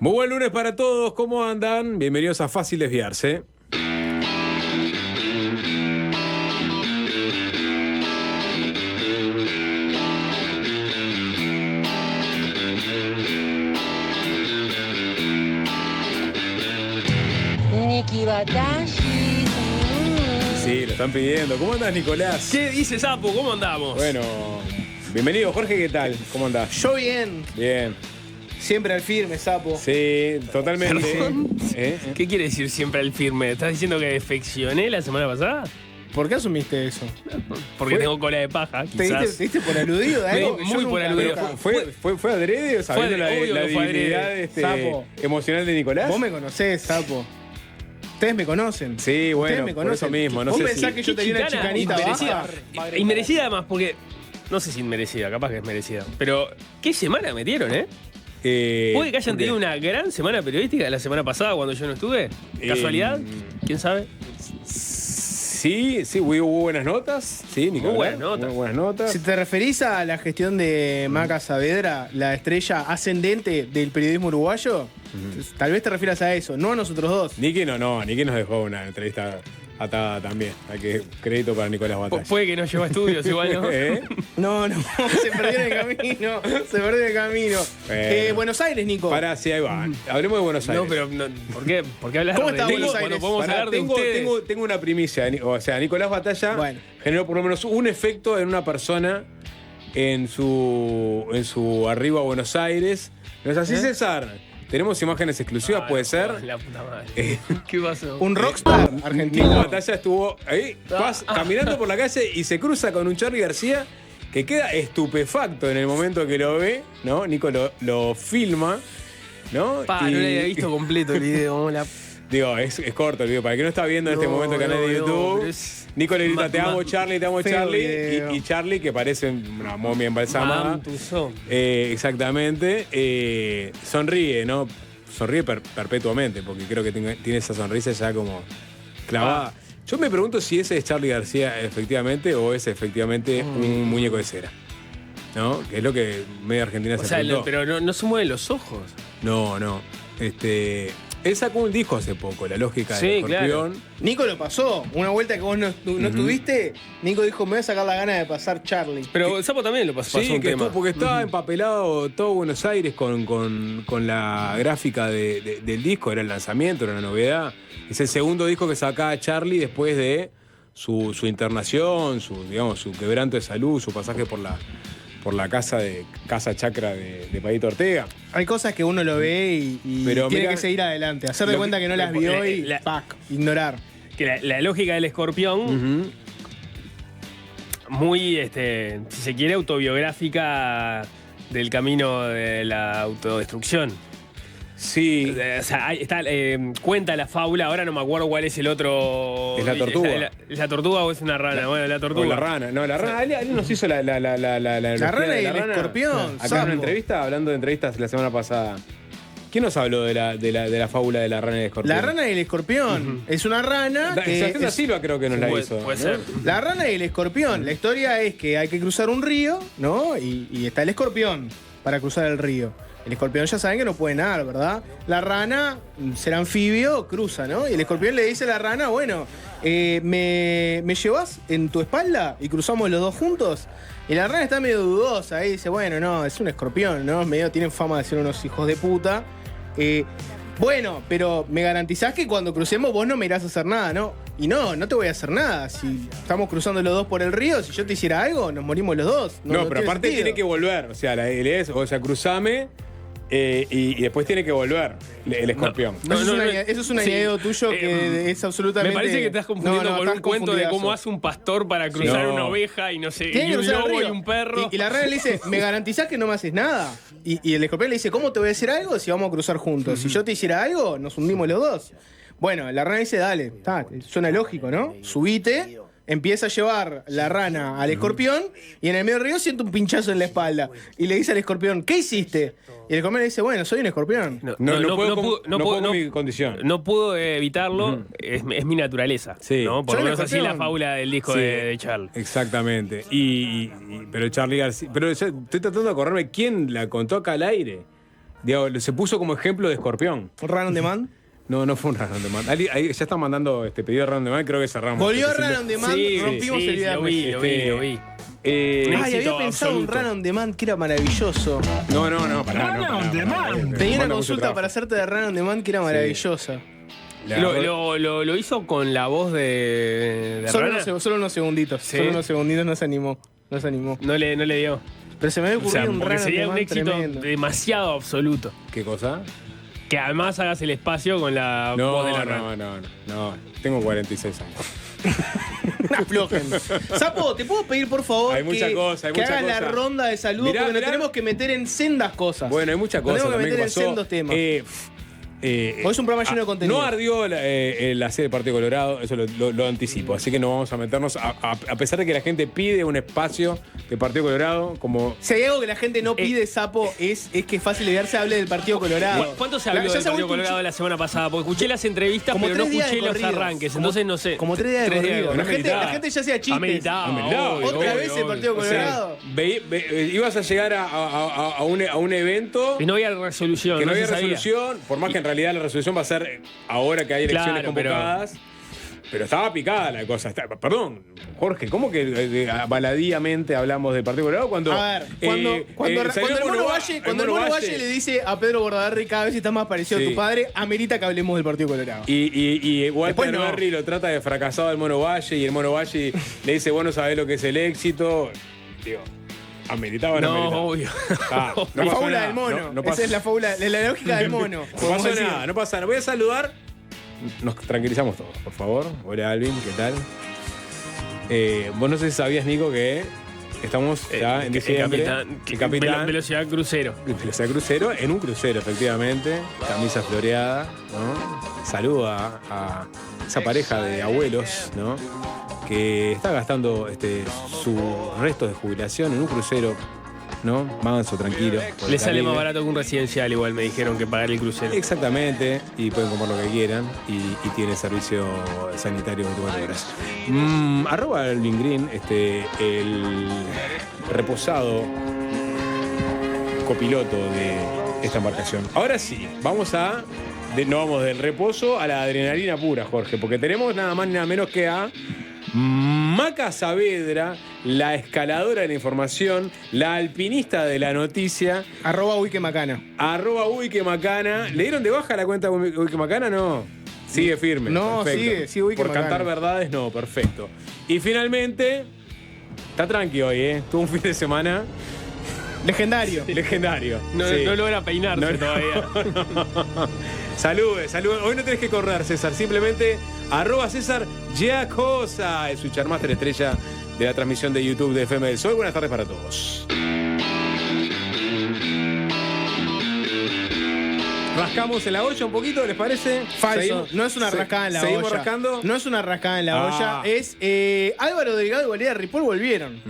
Muy buen lunes para todos, ¿cómo andan? Bienvenidos a Fácil Desviarse. Niki Batashi. Sí, lo están pidiendo. ¿Cómo andas, Nicolás? ¿Qué dice Sapo? ¿Cómo andamos? Bueno, bienvenido, Jorge, ¿qué tal? ¿Cómo andás? Yo bien. Bien. Siempre al firme, Sapo. Sí, totalmente. ¿Qué quiere decir siempre al firme? ¿Estás diciendo que defeccioné la semana pasada? ¿Por qué asumiste eso? Porque tengo cola de paja, ¿Te quizás. diste por aludido de algo? Muy Yo nunca- por aludido. nunca- ¿Fue adrede o sabiendo Obvio la que fue debilidad adrede. Sapo. emocional de Nicolás? Vos me conocés, Sapo. Ustedes me conocen. Sí, bueno, Ustedes me por eso conocen. mismo. No ¿Vos sé pensás si... que yo tenía una Chicana, chicanita inmerecida. baja? Inmerecida además, porque... No sé si inmerecida, capaz que es merecida. Pero, ¿qué semana metieron, eh? Puede que hayan tenido una gran semana periodística la semana pasada cuando yo no estuve. ¿Casualidad? ¿Quién sabe? Sí, hubo buenas notas. Sí, Nicolás. buenas notas. Muy buenas notas. Si te referís a la gestión de Maca Saavedra, la estrella ascendente del periodismo uruguayo, tal vez te refieras a eso, no a nosotros dos. Niki Niki nos dejó una entrevista atada también. Hay que crédito para Nicolás Batalla. Puede que no llevó a estudios igual, ¿no? No, se perdió en el camino. Se perdió en el camino. Bueno. Buenos Aires, Nico. Pará, sí, ahí va. Hablemos de Buenos Aires. No, pero ¿por qué? ¿Por qué hablar ¿Cómo de está Nico Buenos cuando Aires? podemos Pará, hablar de tengo, ustedes? tengo una primicia. O sea, Nicolás Batalla Bueno. generó por lo menos un efecto en una persona en su arribo a Buenos Aires. ¿No es así, César? Tenemos imágenes exclusivas, ¿puede ser? La puta madre. ¿Qué pasó? Un rockstar Nico argentino. Batalla estuvo ahí, caminando por la calle y se cruza con un Charly García que queda estupefacto en el momento que lo ve, ¿no? Nico lo filma, ¿no? No lo había visto completo el video. Digo, es corto el video. Para el que no está viendo en este momento el canal de YouTube, pero es- Nico le grita, te amo Charly, Feo Charly. video. Y Charly, que parece una momia embalsamada. Mantuzón. Exactamente. Sonríe, ¿no? Sonríe perpetuamente, porque creo que tiene esa sonrisa ya como clavada. Yo me pregunto si ese es Charly García efectivamente o es efectivamente un muñeco de cera. ¿No? Que es lo que media Argentina O se sea, preguntó. pero no se mueven los ojos. No. Él sacó un disco hace poco, La Lógica Sí, del Escorpión. claro. Nico lo pasó. Una vuelta que vos no estuviste, Nico dijo, me voy a sacar la gana de pasar Charlie. Pero Sapo también lo pasó Sí, un que tema. porque estaba empapelado todo Buenos Aires con la gráfica del disco, era el lanzamiento, era una novedad. Es el segundo disco que sacaba Charly después de su internación, su quebranto de salud, su pasaje por la casa chacra de Paito Ortega. Hay cosas que uno lo ve y Pero tiene mira, que seguir adelante. Hacer de lo cuenta que- que no las lo- vio y la- ignorar. Que la lógica del escorpión, muy, si se quiere, autobiográfica del camino de la autodestrucción. Sí. O sea, ahí está, cuenta la fábula, ahora no me acuerdo cuál es el otro. ¿Es la tortuga? ¿Es la tortuga o es una rana? Bueno, la tortuga. O la rana. No, la rana. Él nos hizo la rana y el escorpión, Acá en Sapo. una entrevista, hablando de entrevistas la semana pasada. ¿Quién nos habló de la fábula de la rana y el escorpión? La rana y el escorpión. Es una rana que Sebastián da es- Silva creo que nos la hizo. Puede ¿no? ser. La rana y el escorpión. La historia es que hay que cruzar un río, ¿no? Y está el escorpión para cruzar el río. El escorpión ya saben que no puede nadar, ¿verdad? La rana, ser anfibio, cruza, ¿no? Y el escorpión le dice a la rana, bueno, ¿me llevas en tu espalda y cruzamos los dos juntos? Y la rana está medio dudosa, ahí dice, bueno, no, es un escorpión, ¿no? Medio tienen fama de ser unos hijos de puta. Bueno, pero me garantizás que cuando crucemos vos no me irás a hacer nada, ¿no? Y no te voy a hacer nada. Si estamos cruzando los dos por el río, si yo te hiciera algo, nos morimos los dos. No, pero tiene aparte sentido. tiene que volver. O sea, cruzame y después tiene que volver el escorpión. Eso es un añadido tuyo que es absolutamente... Me parece que estás confundiendo con estás un cuento de cómo confundidazo. hace un pastor para cruzar No. una oveja y no sé, Tiene y que un cruzar el lobo río. y un perro. Y la rana le dice, ¿me garantizás que no me haces nada? Y el escorpión le dice, ¿cómo te voy a decir algo si vamos a cruzar juntos? Si yo te hiciera algo, nos hundimos los dos. Bueno, la rana dice, dale, suena lógico, ¿no? Subite, empieza a llevar la rana al escorpión y en el medio del río siente un pinchazo en la espalda. Y le dice al escorpión, ¿qué hiciste? Y el escorpión le dice, bueno, soy un escorpión. No puedo con mi condición. No puedo evitarlo, es mi naturaleza. Sí. ¿no? Por Soy lo un menos así es la escorpión. fábula del disco Sí. de Charles. Exactamente. Pero Charly García. Pero estoy tratando de acordarme quién la contó acá al aire. Digo, se puso como ejemplo de Escorpión. ¿Un run on demand? No fue un run on demand. Ahí ya están mandando pedido de run on demand, creo que cerramos. Volvió run on demand, Sí, rompimos sí, el viernes. lo vi. Ay, había éxito pensado un absoluto. run on demand que era maravilloso. Pará. Tenía una consulta para hacerte de run on demand que era maravillosa. Lo hizo con la voz de Solo Rana. solo unos segunditos. Sí. Solo unos segunditos, no se animó. No le dio. Pero se me había O sea, ocurrido un porque run on sería un demand éxito tremendo. demasiado absoluto. ¿Qué cosa? Que además hagas el espacio con la voz de la Rana. No. Tengo 46 años. Aflojen. Sapo, ¿te puedo pedir por favor Hay mucha que, cosa, hay que mucha hagas la cosa. ronda de saludos Mirá, porque mirá. nos tenemos que meter en sendas cosas? Bueno, hay muchas Nos cosas tenemos que también meter que en pasó. sendos temas. Hoy es un programa lleno de contenido. No ardió la sede del Partido Colorado, eso lo anticipo. Así que no vamos a meternos, a pesar de que la gente pide un espacio del Partido Colorado, como. Si hay algo que la gente no pide, Sapo, es que es fácil olvidarse hable del Partido Colorado. ¿Cuánto se habló Ya del se ha Partido vuelto un Colorado la semana pasada? Porque escuché las entrevistas, Como pero no 3 días de escuché los corrido. arranques. Como- Entonces no sé. Como 3 días de 3 días corrido. de La corrido. gente ya hacía chistes. Ameritaba. Otra vez el Partido Colorado. Ibas a llegar a un evento. Y no había resolución. Que no había se sabía. resolución, por más que en realidad la resolución va a ser ahora que hay elecciones Claro, convocadas. Pero estaba picada la cosa. Perdón, Jorge, ¿cómo que baladíamente hablamos del Partido Colorado cuando. A ver, cuando el Mono Valle le dice a Pedro Bordaberry cada vez está más parecido a tu padre, amerita que hablemos del Partido Colorado. Y Walter Después no. Berry lo trata de fracasado al Mono Valle y el Mono Valle le dice, bueno, sabés lo que es el éxito. Digo, ameritaba o no ameritaba. Obvio. Ah, no La pasó fábula nada, del mono. no Esa pasó- es la fábula, la lógica del mono. No pasó nada, no pasa nada. Voy a saludar. Nos tranquilizamos todos, por favor. Hola, Alvin, ¿qué tal? Vos no sé si sabías, Nico, que estamos ya en diciembre. El capitán. Velocidad crucero. Velocidad crucero, en un crucero, efectivamente. Camisa floreada, ¿no? Saluda a esa pareja de abuelos, ¿no? Que está gastando sus restos de jubilación en un crucero, ¿no? Manso, tranquilo. por el Le sale Caribe. más barato que un residencial, igual me dijeron que pagar el crucero. Exactamente, y pueden comer lo que quieran y tiene servicio sanitario 24 horas. Arroba Alvin Green, el reposado copiloto de esta embarcación. Ahora sí, no vamos del reposo a la adrenalina pura, Jorge, porque tenemos nada más ni nada menos que a Maca Saavedra, la escaladora de la información, la alpinista de la noticia. @Wikemacana. @Wikemacana. ¿Le dieron de baja la cuenta Wikemacana? No. Sigue firme. No, perfecto. sigue Wikemacana. Por cantar verdades, no, perfecto. Y finalmente, está tranqui hoy, Tuvo un fin de semana Legendario. legendario. No, Sí. no logra peinarse No, todavía. Salude. Hoy no tenés que correr, César. Simplemente @César Giacosa es su Charmaster estrella de la transmisión de YouTube de FM del Sol. Buenas tardes para todos. Rascamos en la olla un poquito, ¿les parece? Falso. No es una rascada en la olla. ¿Seguimos rascando? No es una rascada en la Ah. olla. Es Álvaro Delgado y Valeria Ripoll volvieron.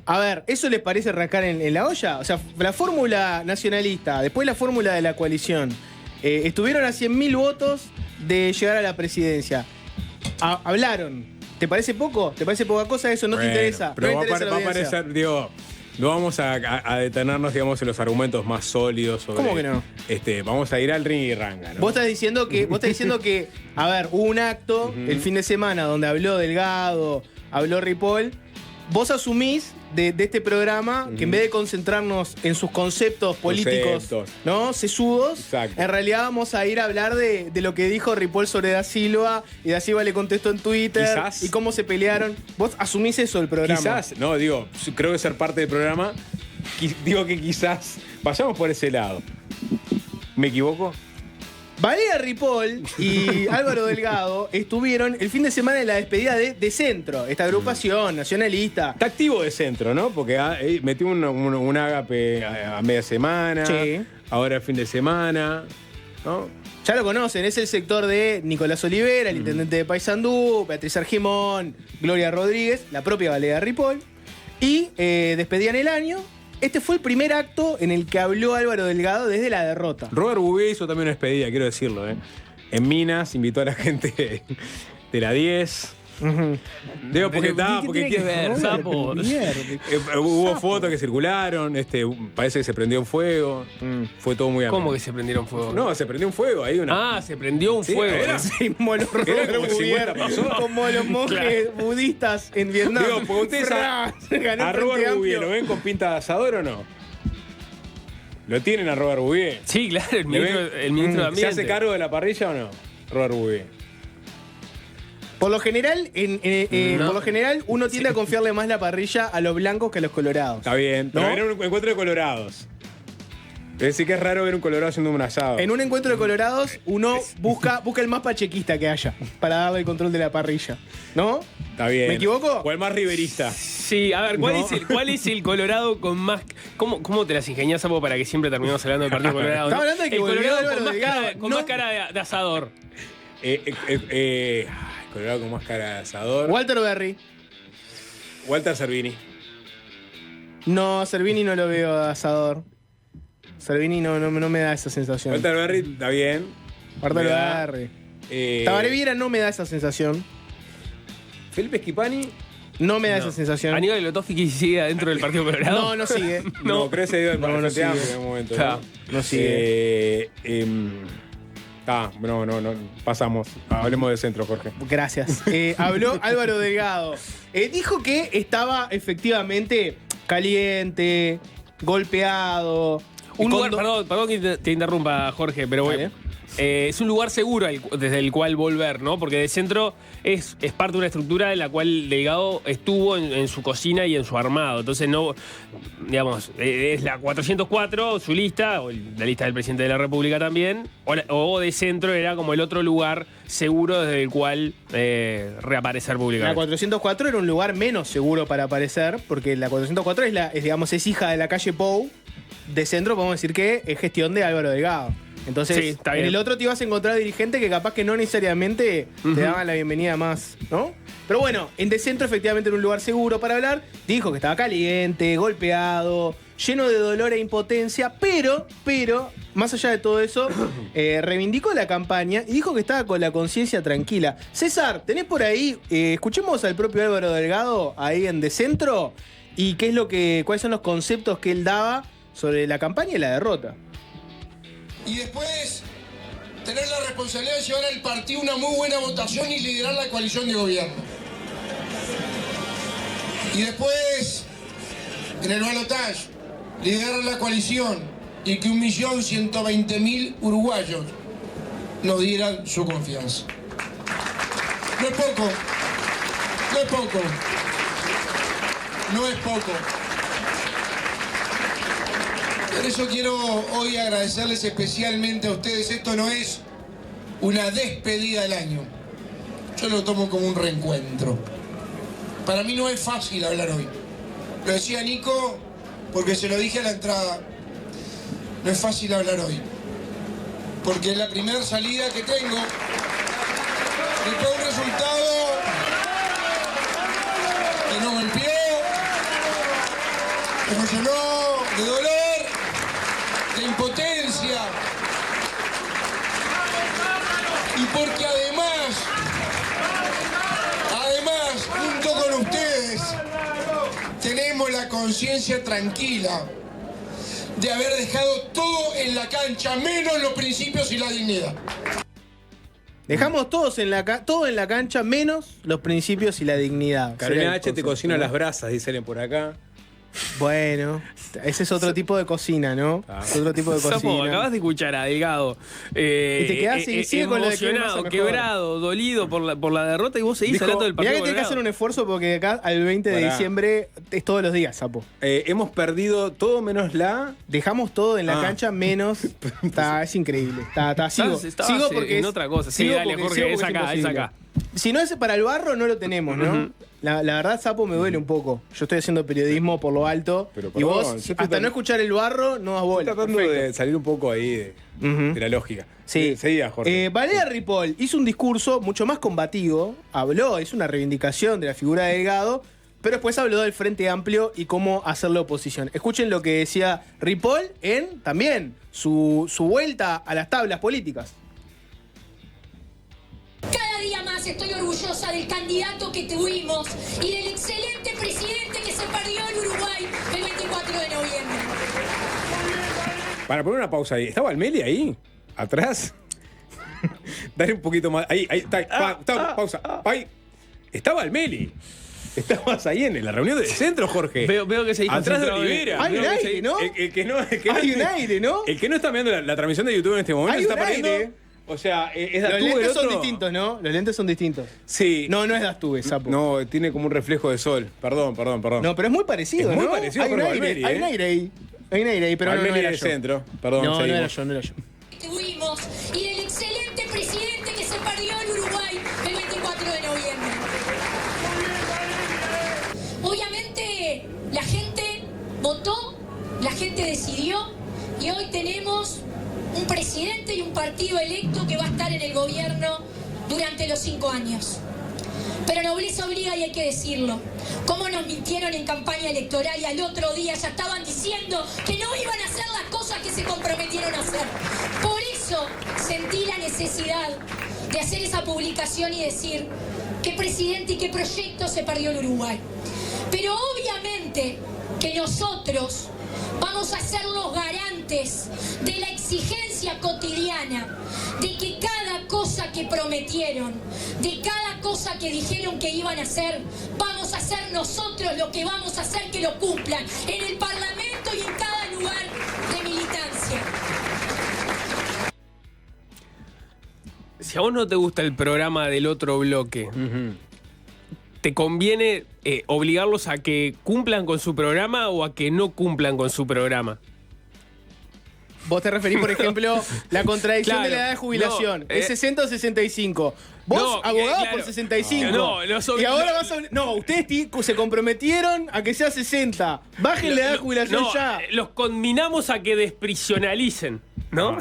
A ver, ¿eso les parece rascar en la olla? O sea, la fórmula nacionalista, después la fórmula de la coalición, estuvieron a 100.000 votos de llegar a la presidencia. Hablaron. ¿Te parece poco? ¿Te parece poca cosa eso? ¿No te interesa? Pero no va, te interesa la va a audiencia. parecer, digo, no vamos a detenernos, digamos, en los argumentos más sólidos sobre. ¿Cómo que no? Vamos a ir al ring y ranga, ¿no? Vos estás diciendo que, a ver, hubo un acto el fin de semana donde habló Delgado, habló Ripoll. Vos asumís de este programa que en vez de concentrarnos en sus conceptos políticos, Conceptos. ¿no? Sesudos, Exacto. en realidad vamos a ir a hablar de lo que dijo Ripoll sobre Da Silva, y Da Silva le contestó en Twitter, Quizás. y cómo se pelearon. Vos asumís eso del programa. Quizás, no, digo, creo que ser parte del programa, digo que quizás vayamos por ese lado. ¿Me equivoco? Valeria Ripoll y Álvaro Delgado estuvieron el fin de semana en la despedida de Centro, esta agrupación nacionalista. Está activo de centro, ¿no? Porque metió un ágape a media semana, Sí. ahora el fin de semana, ¿no? Ya lo conocen, es el sector de Nicolás Olivera, el intendente de Paysandú, Beatriz Argimón, Gloria Rodríguez, la propia Valeria Ripoll. Y despedían el año. Este fue el primer acto en el que habló Álvaro Delgado desde la derrota. Robert Bouvier hizo también una despedida, quiero decirlo, En Minas invitó a la gente de la 10. Digo, porque está, porque tiene que ver, sapo? hubo fotos que circularon, parece que se prendió en fuego. Fue todo muy ¿Cómo que se prendieron fuego? No, se prendió un fuego ahí se prendió un fuego. Era como los como los monjes budistas en Vietnam. Digo, porque ustedes a Robert Bouvier, ¿lo ven con pinta de asador o no? ¿Lo tienen a Robert Bouvier? Sí, claro, el ministro de Ambiente. ¿Se hace cargo de la parrilla o no? Robert Bouvier. Por lo general, por lo general uno tiende a confiarle más la parrilla a los blancos que a los colorados. Está bien, pero era un encuentro de colorados. Es decir, que es raro ver un colorado haciendo un asado. En un encuentro de colorados, uno busca el más pachequista que haya para darle el control de la parrilla. ¿No? Está bien. ¿Me equivoco? O el más riverista. Sí, a ver, ¿cuál es el colorado con más... ¿Cómo te las ingeniás, Sapo, para que siempre terminemos hablando del Partido Colorado? Estaba hablando de que el colorado Álvaro con más Delgado, cara, con más cara de asador. Colorado con más cara de asador. Walter Berry. Walter Servini. No, Servini no lo veo de asador. Servini no me da esa sensación. Walter Berry está bien. Walter Berry. Tabaré Viera no me da esa sensación. Felipe Schipani. No me da esa sensación. Aníbal Lotofsky sigue dentro del Partido Colorado. No sigue. No, creo que se dio el No Frente sigue. Amplio en un momento. Claro. No sigue. No, pasamos. Hablemos de centro, Jorge. Gracias. Habló Álvaro Delgado. Dijo que estaba efectivamente caliente, golpeado. Un lugar, perdón que te interrumpa, Jorge, pero Vale. Es un lugar seguro desde el cual volver, ¿no? Porque de centro es parte de una estructura en la cual Delgado estuvo en su cocina y en su armado. Entonces, no, digamos, es la 404, su lista, o la lista del presidente de la República también, o de centro era como el otro lugar seguro desde el cual reaparecer La públicamente. 404 era un lugar menos seguro para aparecer, porque la 404 es hija de la calle Pou. De centro podemos decir que es gestión de Álvaro Delgado. Entonces, Sí, está en bien. el otro te ibas a encontrar dirigentes que capaz que no necesariamente te daban la bienvenida más, ¿no? Pero bueno, en De Centro efectivamente era un lugar seguro para hablar. Dijo que estaba caliente, golpeado, lleno de dolor e impotencia, pero, más allá de todo eso, reivindicó la campaña y dijo que estaba con la conciencia tranquila. César, ¿tenés por ahí? Escuchemos al propio Álvaro Delgado ahí en De Centro y cuáles son los conceptos que él daba sobre la campaña y la derrota. Y después tener la responsabilidad de llevar al partido una muy buena votación y liderar la coalición de gobierno. Y después, en el balotaje, liderar la coalición y que 1.120.000 uruguayos nos dieran su confianza. No es poco, no es poco, no es poco. Por eso quiero hoy agradecerles especialmente a ustedes. Esto no es una despedida del año. Yo lo tomo como un reencuentro. Para mí no es fácil hablar hoy. Lo decía Nico porque se lo dije a la entrada. No es fácil hablar hoy. Porque es la primera salida que tengo. Después de un resultado que nos golpeó, que nos llenó de dolor, de impotencia, y porque además, junto con ustedes, tenemos la conciencia tranquila de haber dejado todo en la cancha, menos los principios y la dignidad. Dejamos todo en la cancha, menos los principios y la dignidad. Carolina H. te cocina las brasas, dicen por acá. Bueno, ese es otro tipo de cocina, ¿no? Es otro tipo de Sapo, cocina. acabas de escuchar a Delgado. Y te quedás y sigue con lo de que uno emocionado, pasa mejor. quebrado, dolido por la derrota y vos seguís hablando del Mirá partido. que tenés que hacer un esfuerzo porque de acá al 20 de Pará. diciembre es todos los días, Sapo. Hemos perdido todo menos la... Dejamos todo en la cancha menos. Es increíble. Sigo porque en otra cosa. Sí, sigo dale, porque- Jorge, sigo es porque acá, es imposible. acá. Si no es para el barro, no lo tenemos, ¿no? La verdad, Sapo, me duele un poco. Yo estoy haciendo periodismo por lo alto. Pero y perdón, vos, yo estoy hasta no escuchar el barro, no das Estoy bola. tratando Perfecto. de salir un poco ahí de la lógica. Sí. Seguía, Jorge. Valeria Ripoll hizo un discurso mucho más combativo, hizo una reivindicación de la figura de Delgado, pero después habló del Frente Amplio y cómo hacerle oposición. Escuchen lo que decía Ripoll en también su vuelta a las tablas políticas. Cada día más además estoy orgullosa del candidato que tuvimos y del excelente presidente que se perdió en Uruguay el 24 de noviembre. Para poner una pausa ahí. ¿Estaba Almeli ahí? ¿Atrás? Dale un poquito más. Ahí, está. Pausa. Ahí. Estaba Almeli. Estabas ahí en la reunión del centro, Jorge. Veo que se dijo atrás de Olivera. Hay un aire, ¿no? El que no Hay un aire, ¿no? El que no está viendo la transmisión de YouTube en este momento Hay está un perdiendo. aire. O sea, es Los Dastube, el lentes son otro. distintos, ¿no? Los lentes son distintos. Sí. No es Dastube, sapo. No, tiene como un reflejo de sol. Perdón. No, pero es muy parecido, Es muy ¿no? parecido a hay un Jorge aire, Almeli, hay un aire ahí. Hay un aire ahí, pero no Almeli era del yo. centro. Perdón, No seguimos. era yo. Tuvimos y del excelente presidente que se perdió en Uruguay el 24 de noviembre. Obviamente la gente votó, la gente decidió y hoy tenemos un presidente y un partido electo que va a estar en el gobierno durante los 5 años. Pero nobleza obliga y hay que decirlo. Cómo nos mintieron en campaña electoral y al otro día ya estaban diciendo que no iban a hacer las cosas que se comprometieron a hacer. Por eso sentí la necesidad de hacer esa publicación y decir qué presidente y qué proyecto se perdió en Uruguay. Pero obviamente que nosotros vamos a ser los garantes de la exigencia cotidiana, de que cada cosa que prometieron, de cada cosa que dijeron que iban a hacer, vamos a hacer nosotros lo que vamos a hacer que lo cumplan en el Parlamento y en cada lugar de militancia. Si a vos no te gusta el programa del otro bloque, ¿te conviene obligarlos a que cumplan con su programa o a que no cumplan con su programa? Vos te referís, por ejemplo, la contradicción Claro, de la edad de jubilación. no, ¿Es 60 o 65? Vos no, abogabas claro. por 65. No, y ahora vas a... No, ustedes se comprometieron a que sea 60. Bajen la edad de jubilación No, ya. los conminamos a que desprisionalicen, ¿no?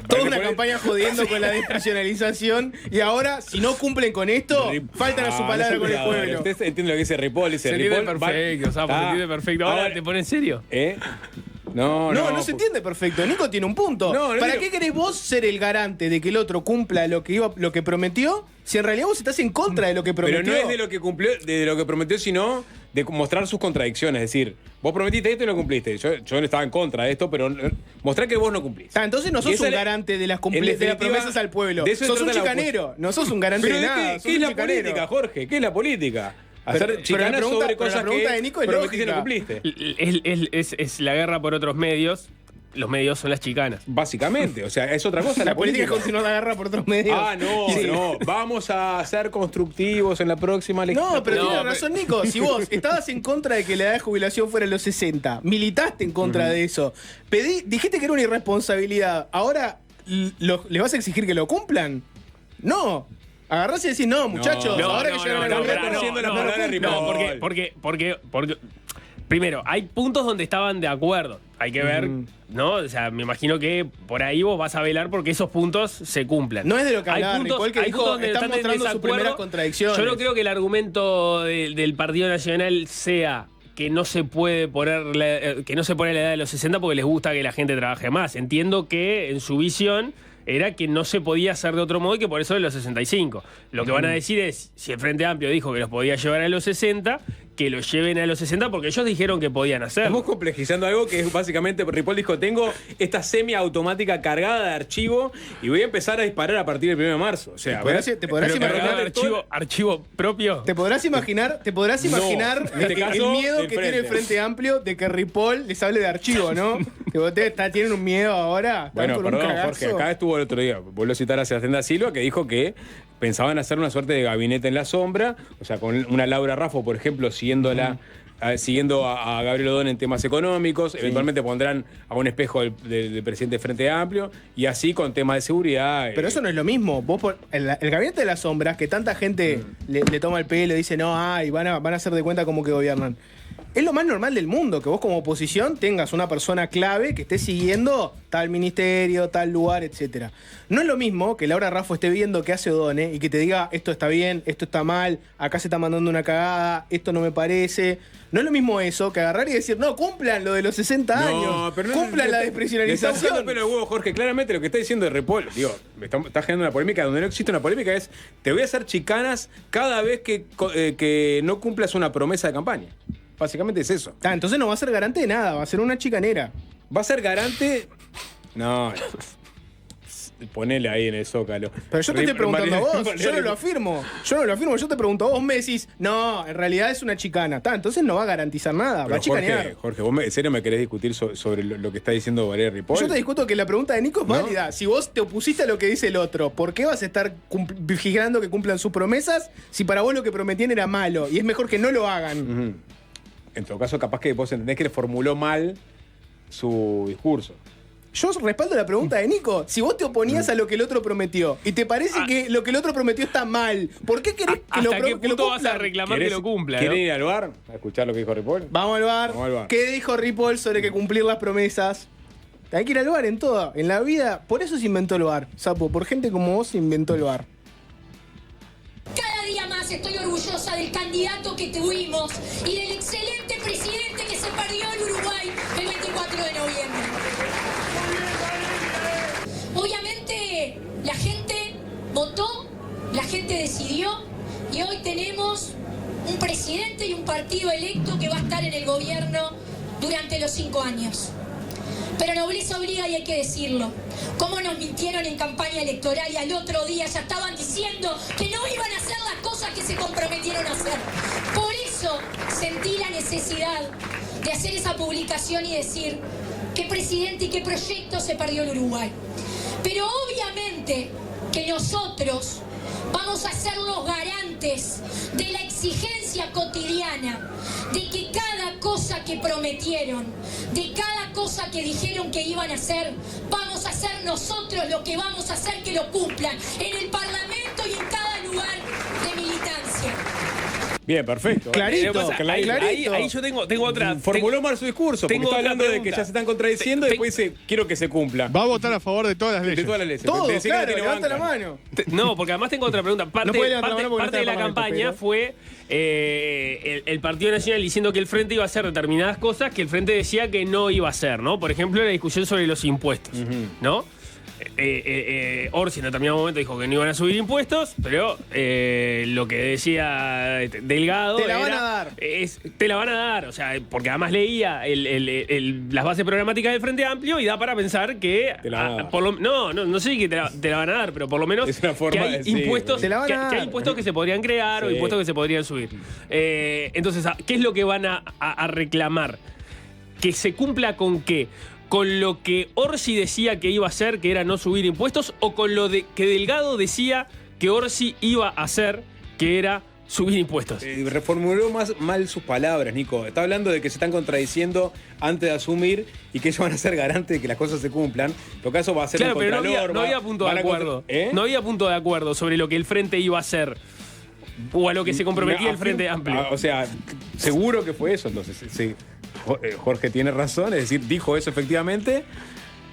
Toda una campaña jodiendo con la desprisionalización y ahora, si no cumplen con esto, faltan a su palabra con el pueblo. Usted entiende lo que dice Ripoll. Dice, Se entiende Ripoll, perfecto, Sapo, se entiende perfecto. Ahora te pone en serio. No se entiende perfecto. Nico tiene un punto. ¿Para qué querés vos ser el garante de que el otro cumpla lo que prometió si en realidad vos estás en contra de lo que prometió? Pero no es de lo que cumplió, de lo que prometió, sino de mostrar sus contradicciones. Es decir, vos prometiste esto y lo cumpliste. Yo no estaba en contra de esto, pero mostrar que vos no cumplís. Entonces no sos un garante de las promesas al pueblo. Sos un chicanero. No sos un garante de nada. ¿Qué es la política, Jorge? ¿Qué es la política? Hacer chicanas sobre cosas que prometiste y no cumpliste. Es la guerra por otros medios. Los medios son las chicanas. Básicamente, o sea, es otra cosa. La política es continuar la guerra por otros medios. No. Vamos a ser constructivos en la próxima legislatura. No, pero tiene razón, Nico. Si vos estabas en contra de que la edad de jubilación fuera los 60, militaste en contra de eso, dijiste que era una irresponsabilidad, ¿ahora les vas a exigir que lo cumplan? No. Agarrás y decís, no, muchachos, ahora que llegaron a la porque primero, hay puntos donde estaban de acuerdo. Hay que ver, ¿no? O sea, me imagino que por ahí vos vas a velar porque esos puntos se cumplan. No es de lo que hablaba Ripoll, que dijo, están mostrando sus primeras contradicciones. Yo no creo que el argumento del Partido Nacional sea que no se puede poner la edad de los 60 porque les gusta que la gente trabaje más. Entiendo que en su visión era que no se podía hacer de otro modo y que por eso de los 65. Lo que van a decir es, si el Frente Amplio dijo que los podía llevar a los 60, que los lleven a los 60 porque ellos dijeron que podían hacerlo. Estamos complejizando algo que es básicamente, Ripoll dijo, tengo esta semiautomática cargada de archivo y voy a empezar a disparar a partir del 1 de marzo. O sea, ¿Te podrás imaginar archivo propio? ¿Te podrás imaginar en este caso, el miedo que tiene el Frente Amplio de que Ripoll les hable de archivo, ¿no? Que ustedes tienen un miedo ahora. Bueno, perdón, Jorge, acá estuvo el otro día, vuelvo a citar a Sebastián da Silva, que dijo que pensaban hacer una suerte de gabinete en la sombra, o sea, con una Laura Raffo, por ejemplo, siguiendo a Gabriel Odón en temas económicos, eventualmente pondrán a un espejo del presidente del Frente Amplio, y así con temas de seguridad. Pero eso no es lo mismo. El gabinete de las sombras, que tanta gente le toma el pelo y dice, no, van a hacer de cuenta como que gobiernan. Es lo más normal del mundo, que vos como oposición tengas una persona clave que esté siguiendo tal ministerio, tal lugar, etc. No es lo mismo que Laura Raffo esté viendo qué hace O'Donnell y que te diga esto está bien, esto está mal, acá se está mandando una cagada, esto no me parece. No es lo mismo eso que agarrar y decir, no, cumplan lo de los 60 años, pero cumplan la despresionalización. Le está buscando pelo de huevo, Jorge. Claramente lo que está diciendo de Ripoll, digo, está generando una polémica donde no existe una polémica, es te voy a hacer chicanas cada vez que no cumplas una promesa de campaña. Básicamente es eso. Entonces no va a ser garante de nada, va a ser una chicanera. ¿Va a ser garante? No. Ponele ahí en el Zócalo. Pero yo te estoy preguntando a vos, yo no lo afirmo. Yo te pregunto a vos, me decís, no, en realidad es una chicana. Entonces no va a garantizar nada, pero va a chicanear. Jorge, ¿vos en serio me querés discutir sobre lo que está diciendo Valeria Ripoll? Yo te discuto que la pregunta de Nico es válida. Si vos te opusiste a lo que dice el otro, ¿por qué vas a estar vigilando que cumplan sus promesas si para vos lo que prometían era malo y es mejor que no lo hagan? En todo caso, capaz que vos entendés que le formuló mal su discurso. Yo respaldo la pregunta de Nico. Si vos te oponías a lo que el otro prometió y te parece que lo que el otro prometió está mal, ¿por qué querés que lo cumpla? ¿Hasta qué punto vas a reclamar que lo cumpla? ¿Querés ir al bar a escuchar lo que dijo Ripoll? Vamos al bar. ¿Qué dijo Ripoll sobre que cumplir las promesas? Hay que ir al bar en todo. En la vida, por eso se inventó el bar. Sapo, por gente como vos se inventó el bar. Cada día más estoy orgullosa del candidato que tuvimos y del excelente presidente que se perdió en Uruguay el 24 de noviembre. Obviamente la gente votó, la gente decidió y hoy tenemos un presidente y un partido electo que va a estar en el gobierno durante los 5 años. Pero nobleza obliga y hay que decirlo. ¿Cómo nos mintieron en campaña electoral y al otro día ya estaban diciendo que no iban a hacer las cosas que se comprometieron a hacer? Por eso sentí la necesidad de hacer esa publicación y decir qué presidente y qué proyecto se perdió en Uruguay. Pero obviamente que nosotros vamos a ser los garantes de la exigencia cotidiana, de que cada cosa que prometieron, de cada cosa que dijeron que iban a hacer, vamos a hacer nosotros lo que vamos a hacer que lo cumplan en el Parlamento y en cada lugar de militancia. Bien, perfecto. Clarito, ahí yo tengo otra. Formuló mal su discurso, porque está hablando de que ya se están contradiciendo y después dice, quiero que se cumpla. Va a votar a favor de todas las leyes. De todas las leyes. Todo, claro, levanta la mano. No, porque además tengo otra pregunta. Parte de la campaña pero fue el Partido Nacional diciendo que el Frente iba a hacer determinadas cosas que el Frente decía que no iba a hacer, ¿no? Por ejemplo, la discusión sobre los impuestos, ¿no? Orsi en determinado momento dijo que no iban a subir impuestos, pero lo que decía Delgado te la van a dar. Te la van a dar, o sea, porque además leía las bases programáticas del Frente Amplio y da para pensar que no sé si te la van a dar, pero por lo menos es una forma que hay impuestos te la van a dar. Que hay impuestos que se podrían crear o impuestos que se podrían subir. Entonces, ¿qué es lo que van a reclamar? ¿Que se cumpla con qué? ¿Con lo que Orsi decía que iba a hacer, que era no subir impuestos, o con lo que Delgado decía que Orsi iba a hacer, que era subir impuestos? Reformuló mal sus palabras, Nico. Está hablando de que se están contradiciendo antes de asumir y que ellos van a ser garantes de que las cosas se cumplan. En todo caso va a ser claro, el pero Contralor. no había punto de acuerdo. No había punto de acuerdo sobre lo que el Frente iba a hacer o a lo que se comprometía el Frente Amplio. O sea, seguro que fue eso, entonces. Sí. Jorge tiene razón, es decir, dijo eso efectivamente.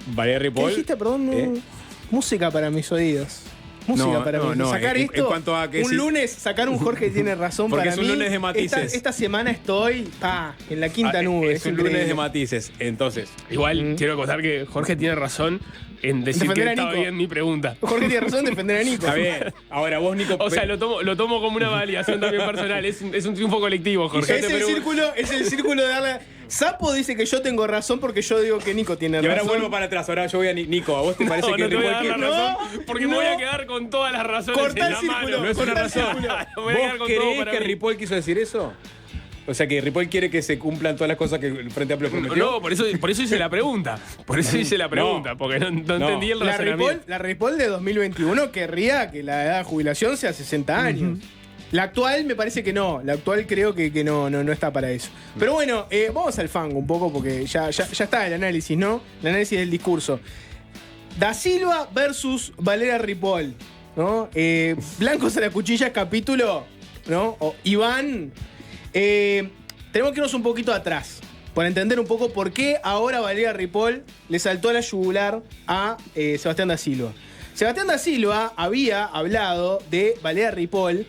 Valeria Ripoll. ¿Qué dijiste? Perdón, música para mis oídos. Música para mí. Sacar esto, en cuanto a que lunes, sacar un Jorge tiene razón porque para mí. Porque es un lunes de matices. Esta semana estoy en la quinta nube. Es un lunes de matices, entonces. Igual quiero contar que Jorge tiene razón en decir defender que estaba bien mi pregunta. Jorge tiene razón en defender a Nico. Está bien. Ahora vos, Nico... O sea, lo tomo como una validación también personal. Es un triunfo colectivo, Jorge. Es el círculo de darle... Sapo dice que yo tengo razón porque yo digo que Nico tiene razón. Y ahora vuelvo para atrás. Ahora yo voy a Nico. ¿A vos te parece que no te voy a dar la razón? Porque me voy a quedar con todas las razones corta en la mano. No es una razón. ¿Vos creés que Ripoll quiso decir eso? O sea, que Ripoll quiere que se cumplan todas las cosas que el Frente Amplio prometió. No, por eso hice la pregunta. Porque no entendí el razonamiento. La Ripoll de 2021 querría que la edad de jubilación sea 60 años. La actual me parece que no. La actual creo que no está para eso. Pero bueno, vamos al fango un poco porque ya está el análisis, ¿no? El análisis del discurso. Da Silva versus Valeria Ripoll, ¿no? Blancos a la cuchilla capítulo, ¿no? O Iván. tenemos que irnos un poquito atrás para entender un poco por qué ahora Valeria Ripoll le saltó a la yugular a Sebastián da Silva. Sebastián da Silva había hablado de Valeria Ripoll,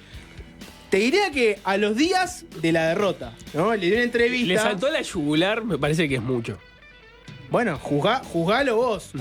te diría que a los días de la derrota, ¿no? Le dio una entrevista. Le saltó a la yugular, me parece que es mucho. Bueno, juzgalo vos.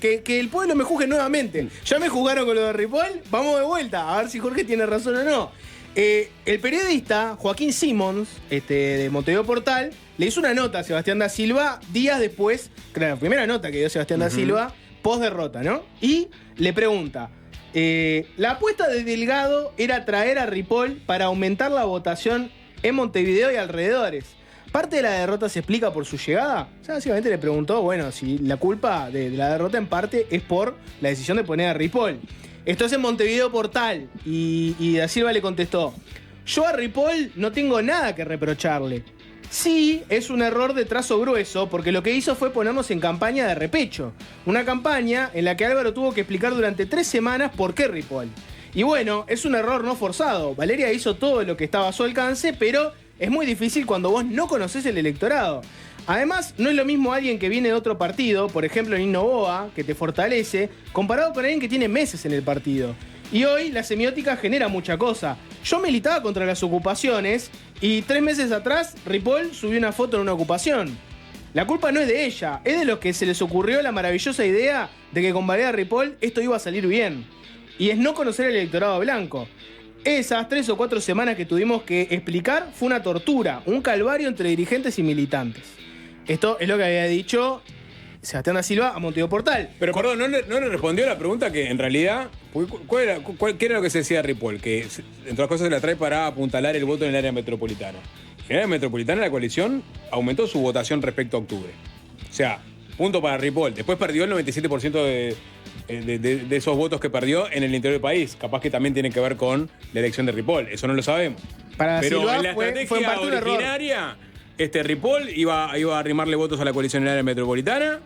Que el pueblo me juzgue nuevamente. Ya me juzgaron con lo de Ripoll, vamos de vuelta, a ver si Jorge tiene razón o no. El periodista Joaquín Simons, de Montevideo Portal, le hizo una nota a Sebastián da Silva días después, claro, la primera nota que dio Sebastián da Silva, post derrota, ¿no? Y le pregunta, la apuesta de Delgado era traer a Ripoll para aumentar la votación en Montevideo y alrededores. ¿Parte de la derrota se explica por su llegada? O sea, básicamente le preguntó, bueno, si la culpa de la derrota en parte es por la decisión de poner a Ripoll. Esto es en Montevideo Portal y da Silva le contestó, yo a Ripoll no tengo nada que reprocharle. Sí, es un error de trazo grueso porque lo que hizo fue ponernos en campaña de repecho. Una campaña en la que Álvaro tuvo que explicar durante 3 semanas por qué Ripoll. Y bueno, es un error no forzado. Valeria hizo todo lo que estaba a su alcance, pero es muy difícil cuando vos no conocés el electorado. Además, no es lo mismo alguien que viene de otro partido, por ejemplo Nino Boa, que te fortalece, comparado con alguien que tiene meses en el partido. Y hoy la semiótica genera mucha cosa. Yo militaba contra las ocupaciones y 3 meses atrás Ripoll subió una foto en una ocupación. La culpa no es de ella, es de los que se les ocurrió la maravillosa idea de que con Valeria Ripoll esto iba a salir bien. Y es no conocer el electorado blanco. Esas 3 o 4 semanas que tuvimos que explicar fue una tortura, un calvario entre dirigentes y militantes. Esto es lo que había dicho Sebastián da Silva a Montevideo Portal. Pero perdón, no le respondió a la pregunta que en realidad, ¿qué era lo que se decía de Ripoll? Que entre las cosas se la trae para apuntalar el voto en el área metropolitana. En el área metropolitana la coalición aumentó su votación respecto a octubre. O sea, punto para Ripoll. Después perdió el 97% de esos votos que perdió en el interior del país. Capaz que también tiene que ver con la elección de Ripoll. Eso no lo sabemos. Para Pero Silva en la estrategia fue en parte un error. originaria, Ripoll iba a arrimarle votos a la coalición en el área metropolitana.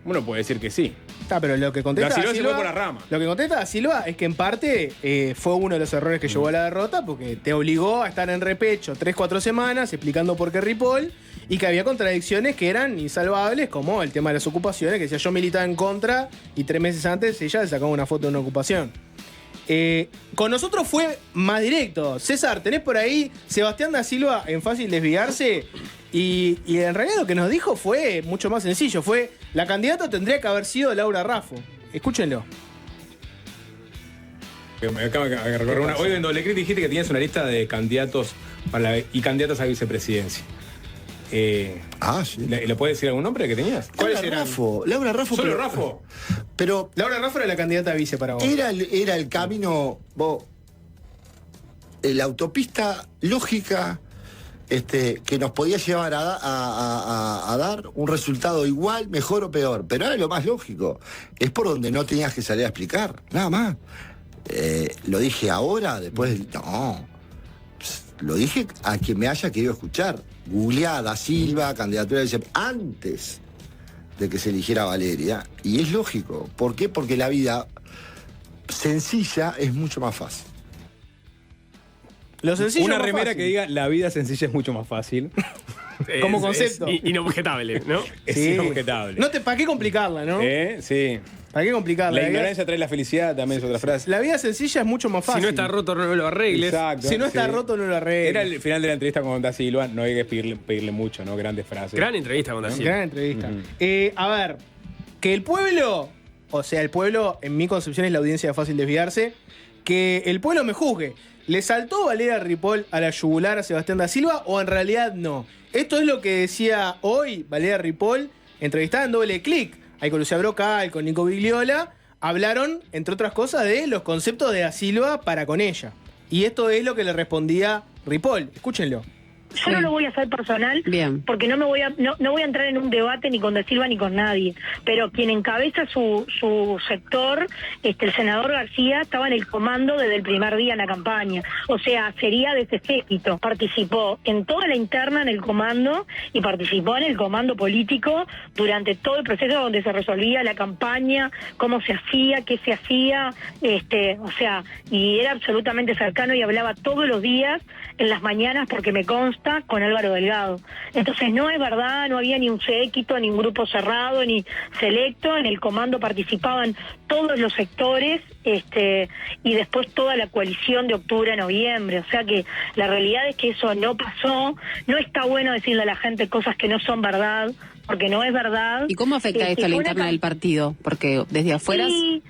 Bueno, puede decir que sí. Pero lo que contesta Da Silva da se Silva, fue por la rama. Lo que contesta da Silva es que en parte fue uno de los errores que llevó a la derrota porque te obligó a estar en repecho 3-4 semanas explicando por qué Ripoll y que había contradicciones que eran insalvables, como el tema de las ocupaciones, que decía yo militaba en contra y 3 meses antes ella le sacaba una foto de una ocupación. Con nosotros fue más directo. César, tenés por ahí Sebastián da Silva en Fácil Desviarse y en realidad lo que nos dijo fue mucho más sencillo. Fue, la candidata tendría que haber sido Laura Raffo. Escúchenlo. Hoy en Doble Clic dijiste que tenías una lista de candidatos y candidatas a vicepresidencia. Sí. ¿Le puedes decir algún nombre que tenías? ¿Cuáles eran? Laura Raffo. ¿Solo pero, Raffo? Pero Laura Raffo era la candidata a vice para vos. era el camino, la autopista lógica que nos podía llevar a dar un resultado igual, mejor o peor. Pero era lo más lógico. Es por donde no tenías que salir a explicar, nada más. Lo dije ahora, después no. Lo dije a quien me haya querido escuchar. Googleá da Silva, candidatura de antes de que se eligiera Valeria. Y es lógico. ¿Por qué? Porque la vida sencilla es mucho más fácil. Lo sencillo Una es más remera fácil. que diga la vida sencilla es mucho más fácil. Como concepto. Es inobjetable, ¿no? Es Sí. inobjetable. ¿Para qué complicarla, no? Sí. ¿Para qué complicarla? La ignorancia trae la felicidad, también es otra frase. La vida sencilla es mucho más fácil. Si no está roto, no lo arregles. Exacto. Si no está sí. roto, no lo arregles. Era el final de la entrevista con da Silva, no hay que pedirle mucho, ¿no? Grandes frases. Gran entrevista con da Silva. Gran entrevista. A ver, que el pueblo, o sea, el pueblo, en mi concepción, es la audiencia de Fácil Desviarse, que el pueblo me juzgue. ¿Le saltó Valeria Ripoll a la yugular a Sebastián da Silva o en realidad no? Esto es lo que decía hoy Valeria Ripoll, entrevistada en Doble Clic. Ahí con Lucía Brocal, con Nico Bigliola. Hablaron, entre otras cosas, de los conceptos de da Silva para con ella. Y esto es lo que le respondía Ripoll. Escúchenlo. Yo no lo voy a hacer personal, Bien. porque no voy a entrar en un debate ni con da Silva ni con nadie, pero quien encabeza su sector, el senador García, estaba en el comando desde el primer día en la campaña, o sea, sería de ese séquito. Participó en toda la interna en el comando y participó en el comando político durante todo el proceso donde se resolvía la campaña, cómo se hacía, qué se hacía, o sea, y era absolutamente cercano y hablaba todos los días en las mañanas, porque me consta propuesta con Álvaro Delgado. Entonces no es verdad, no había ni un séquito, ni un grupo cerrado, ni selecto. En el comando participaban todos los sectores y después toda la coalición de octubre a noviembre. O sea que la realidad es que eso no pasó. No está bueno decirle a la gente cosas que no son verdad, porque no es verdad. ¿Y cómo afecta esto a la interna del partido? Porque desde afuera... Sí,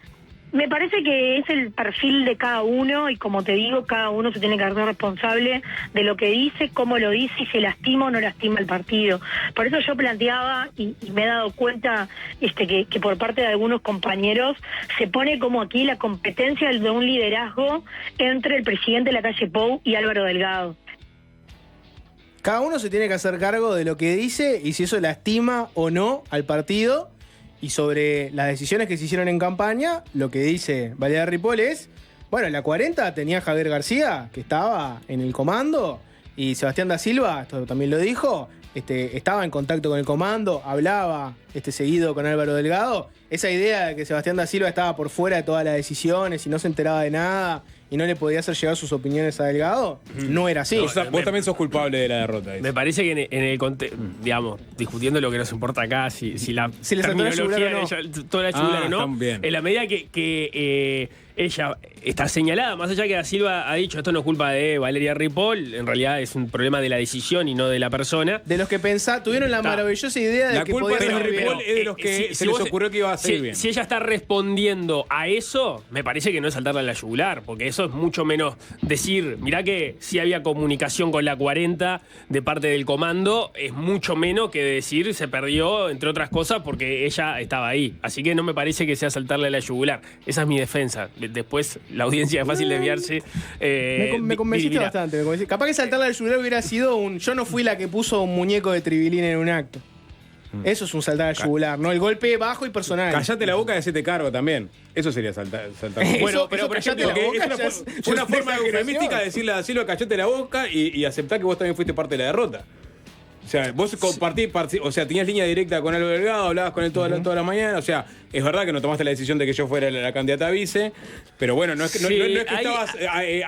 me parece que es el perfil de cada uno y como te digo, cada uno se tiene que hacer responsable de lo que dice, cómo lo dice y si lastima o no lastima el partido. Por eso yo planteaba y me he dado cuenta que por parte de algunos compañeros se pone como aquí la competencia de un liderazgo entre el presidente de la calle Pou y Álvaro Delgado. Cada uno se tiene que hacer cargo de lo que dice y si eso lastima o no al partido. Y sobre las decisiones que se hicieron en campaña, lo que dice Valeria Ripoll es, bueno, en la 40 tenía Javier García, que estaba en el comando, y Sebastián da Silva, esto también lo dijo, estaba en contacto con el comando, hablaba seguido con Álvaro Delgado. Esa idea de que Sebastián da Silva estaba por fuera de todas las decisiones y no se enteraba de nada y no le podía hacer llegar sus opiniones a Delgado, no era así. Vos también sos culpable de la derrota. Me parece que en el contexto, digamos, discutiendo lo que nos importa acá, si la terminología toda la yugular o no, en la medida que ella está señalada, más allá que da Silva ha dicho esto no es culpa de Valeria Ripoll, en realidad es un problema de la decisión y no de la persona. De los que tuvieron la maravillosa idea de que podía ser Ripoll es de los que se les ocurrió que iba a salir bien. Si ella está respondiendo a eso, me parece que no es saltarle a la yugular, porque eso es mucho menos decir, mirá que sí había comunicación con la 40 de parte del comando, es mucho menos que decir se perdió, entre otras cosas, porque ella estaba ahí. Así que no me parece que sea saltarle a la yugular. Esa es mi defensa. Después la audiencia es fácil desviarse. Me convenciste bastante. Capaz que saltarle a la yugular hubiera sido yo no fui la que puso un muñeco de Tribilín en un acto. Eso es un saltar a la yugular, ¿no? El golpe bajo y personal. Callate la boca y hacete cargo también. Eso sería saltar. Bueno, pero callate la boca. Es una forma eufemística de decirle a Silva, callate la boca y aceptar que vos también fuiste parte de la derrota. O sea, vos tenías línea directa con Álvaro Delgado, hablabas con él toda la mañana. O sea, es verdad que no tomaste la decisión de que yo fuera la candidata a vice, pero bueno, no es que estabas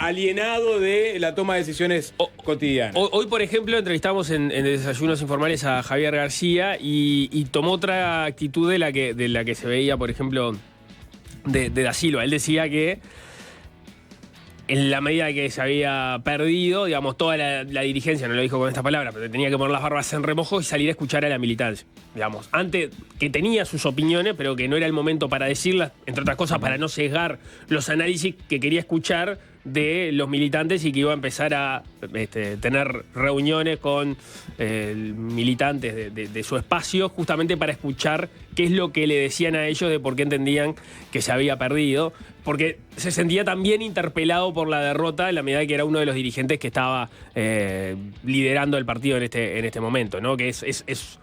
alienado de la toma de decisiones cotidianas. Hoy, por ejemplo, entrevistamos en Desayunos Informales a Javier García y tomó otra actitud de la que se veía, por ejemplo, de da Silva. Él decía que en la medida que se había perdido, digamos, toda la dirigencia, no lo dijo con esta palabra, pero tenía que poner las barbas en remojo y salir a escuchar a la militancia. Digamos, antes que tenía sus opiniones, pero que no era el momento para decirlas, entre otras cosas, para no sesgar los análisis que quería escuchar de los militantes y que iba a empezar a tener reuniones con militantes de su espacio justamente para escuchar qué es lo que le decían a ellos de por qué entendían que se había perdido, porque se sentía también interpelado por la derrota en la medida que era uno de los dirigentes que estaba liderando el partido en este momento, ¿no? Que es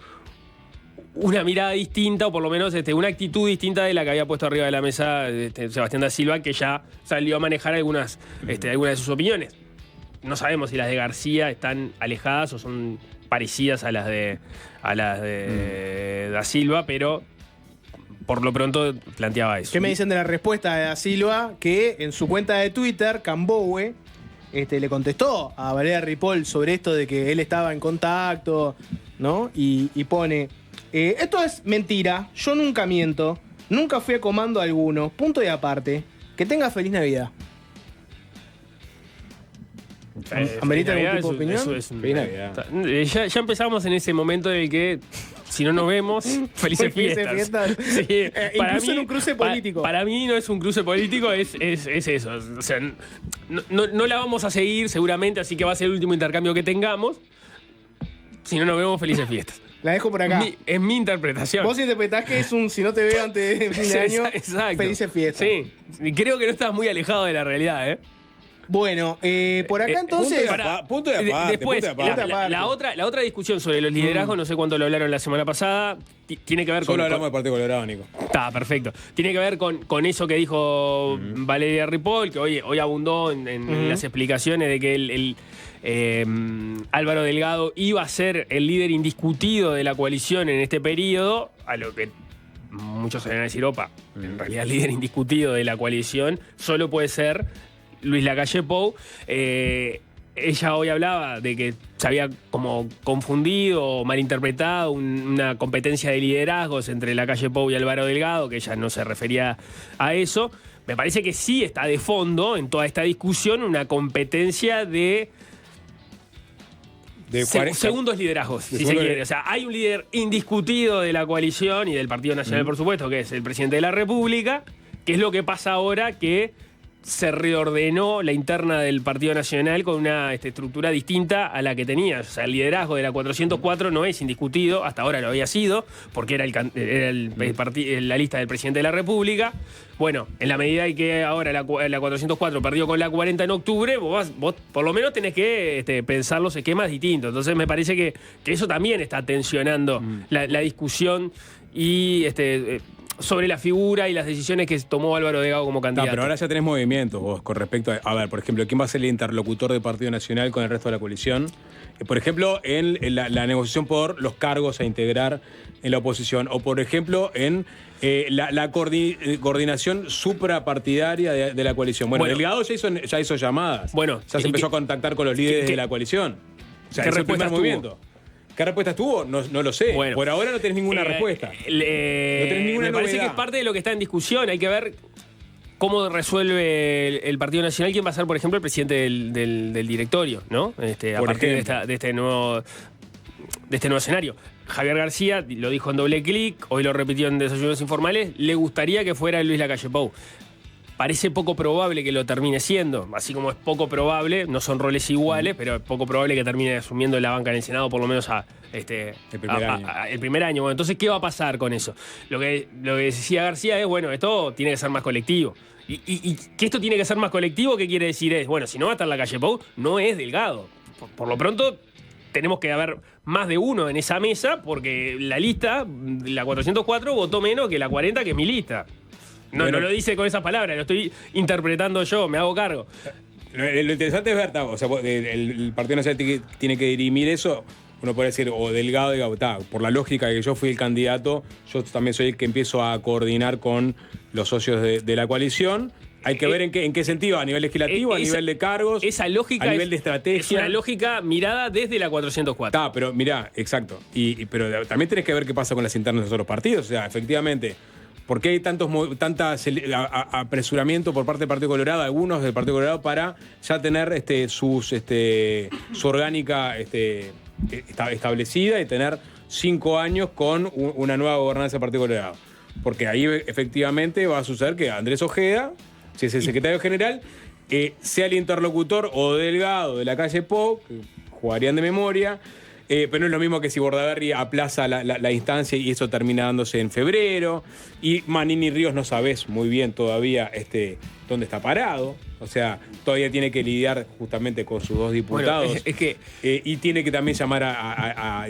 una mirada distinta, o por lo menos una actitud distinta de la que había puesto arriba de la mesa Sebastián da Silva, que ya salió a manejar algunas de sus opiniones. No sabemos si las de García están alejadas o son parecidas a las de da Silva, pero por lo pronto planteaba eso. ¿Qué me dicen de la respuesta de da Silva? Que en su cuenta de Twitter, Cambowe le contestó a Valeria Ripoll sobre esto de que él estaba en contacto, ¿no? Y pone... esto es mentira, yo nunca miento, nunca fui a comando alguno, punto y aparte, que tenga feliz Navidad. ¿Amerita algún tipo de opinión? Feliz Navidad. Ya empezamos en ese momento en el que, si no nos vemos, felices fiestas. Sí, incluso en un cruce político. Para mí no es un cruce político, es eso. O sea, no la vamos a seguir seguramente, así que va a ser el último intercambio que tengamos. Si no nos vemos, felices fiestas. La dejo por acá. Es mi interpretación. Vos interpretás que es si no te veo antes de fin de año, exacto. Felices fiestas. Sí, y creo que no estás muy alejado de la realidad, ¿eh? Bueno, por acá entonces... Punto de aparte. Después, la otra discusión sobre los liderazgos, no sé cuánto lo hablaron la semana pasada, tiene que ver con... Solo hablamos del Partido Colorado, Nico. Está, perfecto. Tiene que ver con eso que dijo Valeria Ripoll, que hoy abundó en las explicaciones de que Álvaro Delgado iba a ser el líder indiscutido de la coalición en este periodo, a lo que muchos se van a decir, opa, en realidad el líder indiscutido de la coalición solo puede ser Luis Lacalle Pou. ella hoy hablaba de que se había como confundido o malinterpretado una competencia de liderazgos entre Lacalle Pou y Álvaro Delgado, que ella no se refería a eso. Me parece que sí está de fondo en toda esta discusión una competencia de segundos liderazgos, si se quiere. O sea, hay un líder indiscutido de la coalición y del Partido Nacional, por supuesto, que es el presidente de la República, que es lo que pasa ahora que se reordenó la interna del Partido Nacional con una estructura distinta a la que tenía. O sea, el liderazgo de la 404 no es indiscutido, hasta ahora lo había sido, porque era la lista del presidente de la República. Bueno, en la medida en que ahora la 404 perdió con la 40 en octubre, vos por lo menos tenés que pensar los esquemas distintos. Entonces me parece que eso también está tensionando la discusión y sobre la figura y las decisiones que tomó Álvaro Delgado como candidato. No, pero ahora ya tenés movimientos vos con respecto a ver, por ejemplo, ¿quién va a ser el interlocutor del Partido Nacional con el resto de la coalición? Por ejemplo, en la negociación por los cargos a integrar en la oposición. O, por ejemplo, en la coordinación suprapartidaria de la coalición. Bueno, Delgado ya hizo llamadas. Bueno, ya se empezó a contactar con los líderes de la coalición. O sea, ¿qué ese es el primer respuestas movimiento. ¿Qué respuesta tuvo? No lo sé. Bueno, por ahora no tenés ninguna respuesta. No tenés ninguna me parece novedad. que es parte de lo que está en discusión. Hay que ver cómo resuelve el Partido Nacional quién va a ser, por ejemplo, el presidente del directorio, ¿no? A partir de este nuevo escenario. Javier García lo dijo en Doble Clic, hoy lo repitió en Desayunos Informales, le gustaría que fuera Luis Lacalle Pou. Parece poco probable que lo termine siendo, así como es poco probable, no son roles iguales, pero es poco probable que termine asumiendo la banca en el Senado, por lo menos el primer año. Bueno, entonces, ¿qué va a pasar con eso? Lo que decía García es, bueno, esto tiene que ser más colectivo. Y que esto tiene que ser más colectivo, ¿qué quiere decir? Es, bueno, si no va a estar Lacalle Pou, no es Delgado. Por lo pronto, tenemos que haber más de uno en esa mesa, porque la lista, la 404, votó menos que la 40, que es mi lista. No lo dice con esas palabras, lo estoy interpretando yo, me hago cargo. Lo interesante es ver, o sea, el Partido Nacional tiene que dirimir eso. Uno puede decir, o Delgado, por la lógica de que yo fui el candidato, yo también soy el que empiezo a coordinar con los socios de la coalición. Hay que ver en qué sentido, a nivel legislativo, a nivel de cargos, esa lógica a nivel de estrategia. Es una lógica mirada desde la 404. Pero mirá, exacto. Pero también tenés que ver qué pasa con las internas de los otros partidos. O sea, efectivamente, ¿por qué hay tanta apresuramiento por parte del Partido Colorado, algunos del Partido Colorado, para ya tener su orgánica establecida y tener 5 años con una nueva gobernanza del Partido Colorado? Porque ahí efectivamente va a suceder que Andrés Ojeda, si es el secretario general, sea el interlocutor o Delgado de Lacalle Pou, que jugarían de memoria. Pero no es lo mismo que si Bordaberry aplaza la instancia y eso termina dándose en febrero. Y Manini Ríos no sabés muy bien todavía dónde está parado. O sea, todavía tiene que lidiar justamente con sus 2 diputados. Bueno, es que y tiene que también llamar a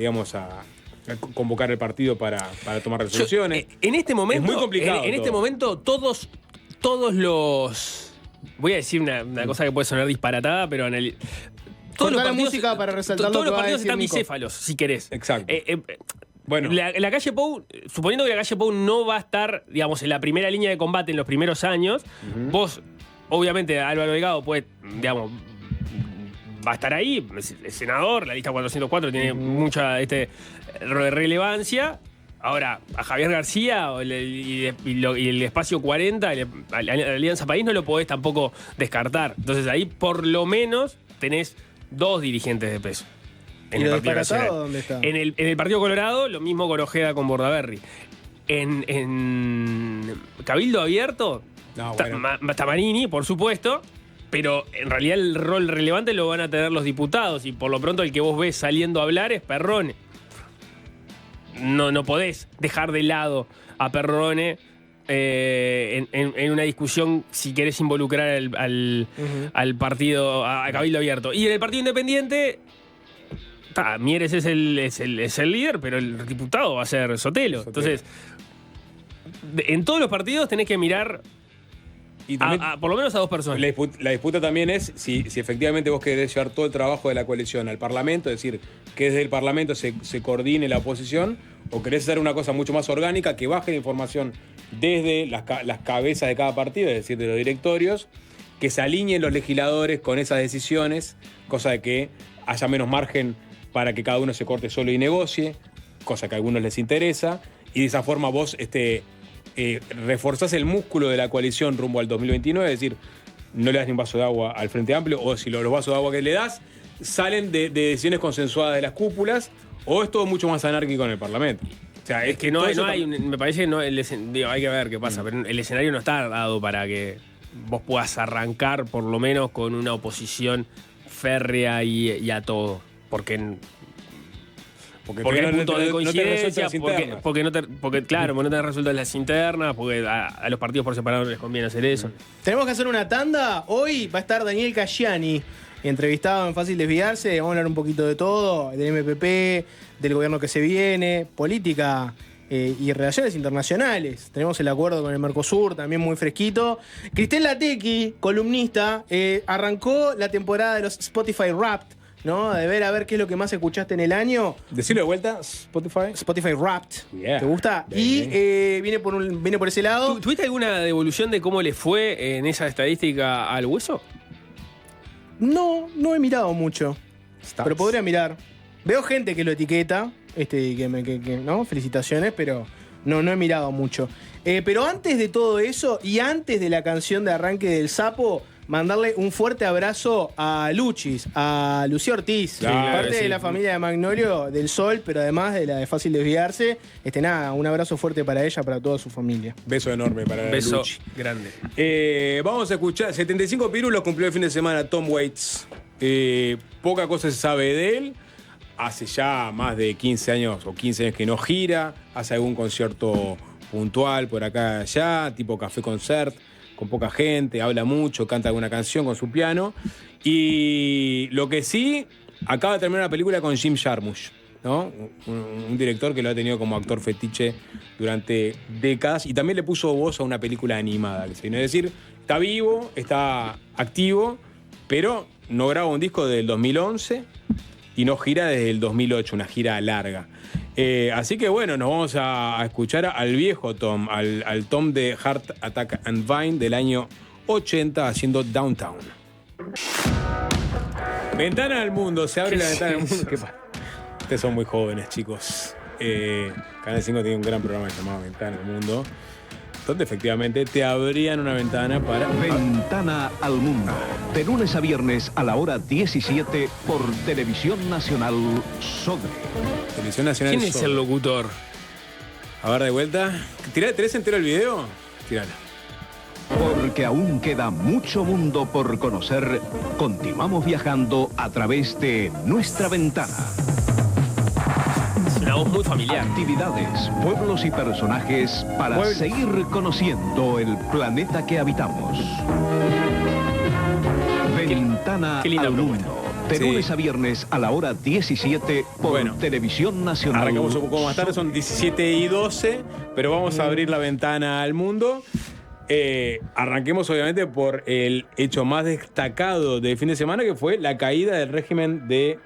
convocar el partido para tomar resoluciones. En este momento, es muy complicado. En este momento, todos los... Voy a decir una cosa que puede sonar disparatada, pero todos los partidos, música para resaltar todos lo que los va a partidos decir están Nico. bicéfalos, si querés. Exacto. Bueno. La Calle Pou, suponiendo que la Calle Pou no va a estar, digamos, en la primera línea de combate en los primeros años, vos, obviamente, Álvaro Delgado puede, digamos, va a estar ahí, es senador, la lista 404 tiene mucha relevancia. Ahora, a Javier García y el espacio 40, la Alianza País, no lo podés tampoco descartar. Entonces ahí, por lo menos, tenés 2 dirigentes de peso. En el Partido Nacional. ¿Dónde está? En el Partido Colorado, lo mismo con Ojeda con Bordaberry. En Cabildo Abierto, está Manini, por supuesto, pero en realidad el rol relevante lo van a tener los diputados, y por lo pronto el que vos ves saliendo a hablar es Perrone. No podés dejar de lado a Perrone en una discusión si querés involucrar al partido, a Cabildo Abierto. Y en el Partido Independiente, Mieres es el líder, pero el diputado va a ser Sotelo. Entonces, en todos los partidos tenés que mirar y también, por lo menos a 2 personas. La disputa también es si efectivamente vos querés llevar todo el trabajo de la coalición al Parlamento, es decir, que desde el Parlamento se coordine la oposición, o querés hacer una cosa mucho más orgánica, que baje la información desde las cabezas de cada partido, es decir, de los directorios, que se alineen los legisladores con esas decisiones, cosa de que haya menos margen para que cada uno se corte solo y negocie, cosa que a algunos les interesa, y de esa forma vos reforzás el músculo de la coalición rumbo al 2029, es decir, no le das ni un vaso de agua al Frente Amplio, o si los vasos de agua que le das salen de decisiones consensuadas de las cúpulas, o es todo mucho más anárquico en el Parlamento. O sea, Es que no hay, me parece que no, hay que ver qué pasa, pero el escenario no está dado para que vos puedas arrancar por lo menos con una oposición férrea y a todo. Porque hay puntos de coincidencia, porque claro, no te resueltas las internas, porque a los partidos por separado no les conviene hacer eso. Tenemos que hacer una tanda. Hoy va a estar Daniel Casciani, entrevistado en Fácil Desviarse. Vamos a hablar un poquito de todo, del MPP, del gobierno que se viene, política y relaciones internacionales. Tenemos el acuerdo con el Mercosur, también muy fresquito. Cristel Latequi, columnista, arrancó la temporada de los Spotify Wrapped, ¿no? De ver a ver qué es lo que más escuchaste en el año. Decirlo de vuelta, Spotify Wrapped. Yeah. ¿Te gusta? Bien, Y viene por ese lado. ¿Tuviste alguna devolución de cómo le fue en esa estadística al Hueso? No he mirado mucho. Pero podría mirar. Veo gente que lo etiqueta, ¿no? Felicitaciones, pero no he mirado mucho. Pero antes de todo eso y antes de la canción de arranque del Sapo, mandarle un fuerte abrazo a Luchis, a Lucía Ortiz, parte de la familia de Magnolio, del Sol, pero además de la de Fácil Desviarse. Un abrazo fuerte para ella, para toda su familia. Beso enorme para Beso Luchi. grande. Vamos a escuchar, 75 pirulos cumplió el fin de semana Tom Waits. Poca cosa se sabe de él. Hace ya más de 15 años o 15 años que no gira, hace algún concierto puntual por acá y allá, tipo café concert, con poca gente, habla mucho, canta alguna canción con su piano. Y lo que sí, acaba de terminar una película con Jim Jarmusch, ¿no? Un director que lo ha tenido como actor fetiche durante décadas y también le puso voz a una película animada. Es decir, está vivo, está activo, pero no graba un disco del 2011 y no gira desde el 2008, una gira larga. Así que bueno, nos vamos a escuchar al viejo Tom, al Tom de Heart Attack and Vine del año 80 haciendo Downtown. Ventana al mundo, se abre la ventana al mundo. ¿Qué pasa? Ustedes son muy jóvenes, chicos. Canal 5 tiene un gran programa llamado Ventana al Mundo, donde efectivamente te abrían una ventana para... Ventana al Mundo, de lunes a viernes a la hora 17 por Televisión Nacional Sodre. Televisión Nacional ¿Quién es el locutor? A ver, de vuelta. ¿Tenés entero el video? Tírala. Porque aún queda mucho mundo por conocer, continuamos viajando a través de nuestra ventana. Una voz muy familiar. Actividades, pueblos y personajes para seguir conociendo el planeta que habitamos. Ventana al Mundo. De lunes a viernes a la hora 17 por Televisión Nacional. Arrancamos un poco más tarde, son 17:12, pero vamos a abrir la ventana al mundo. Arranquemos obviamente por el hecho más destacado del fin de semana, que fue la caída del régimen de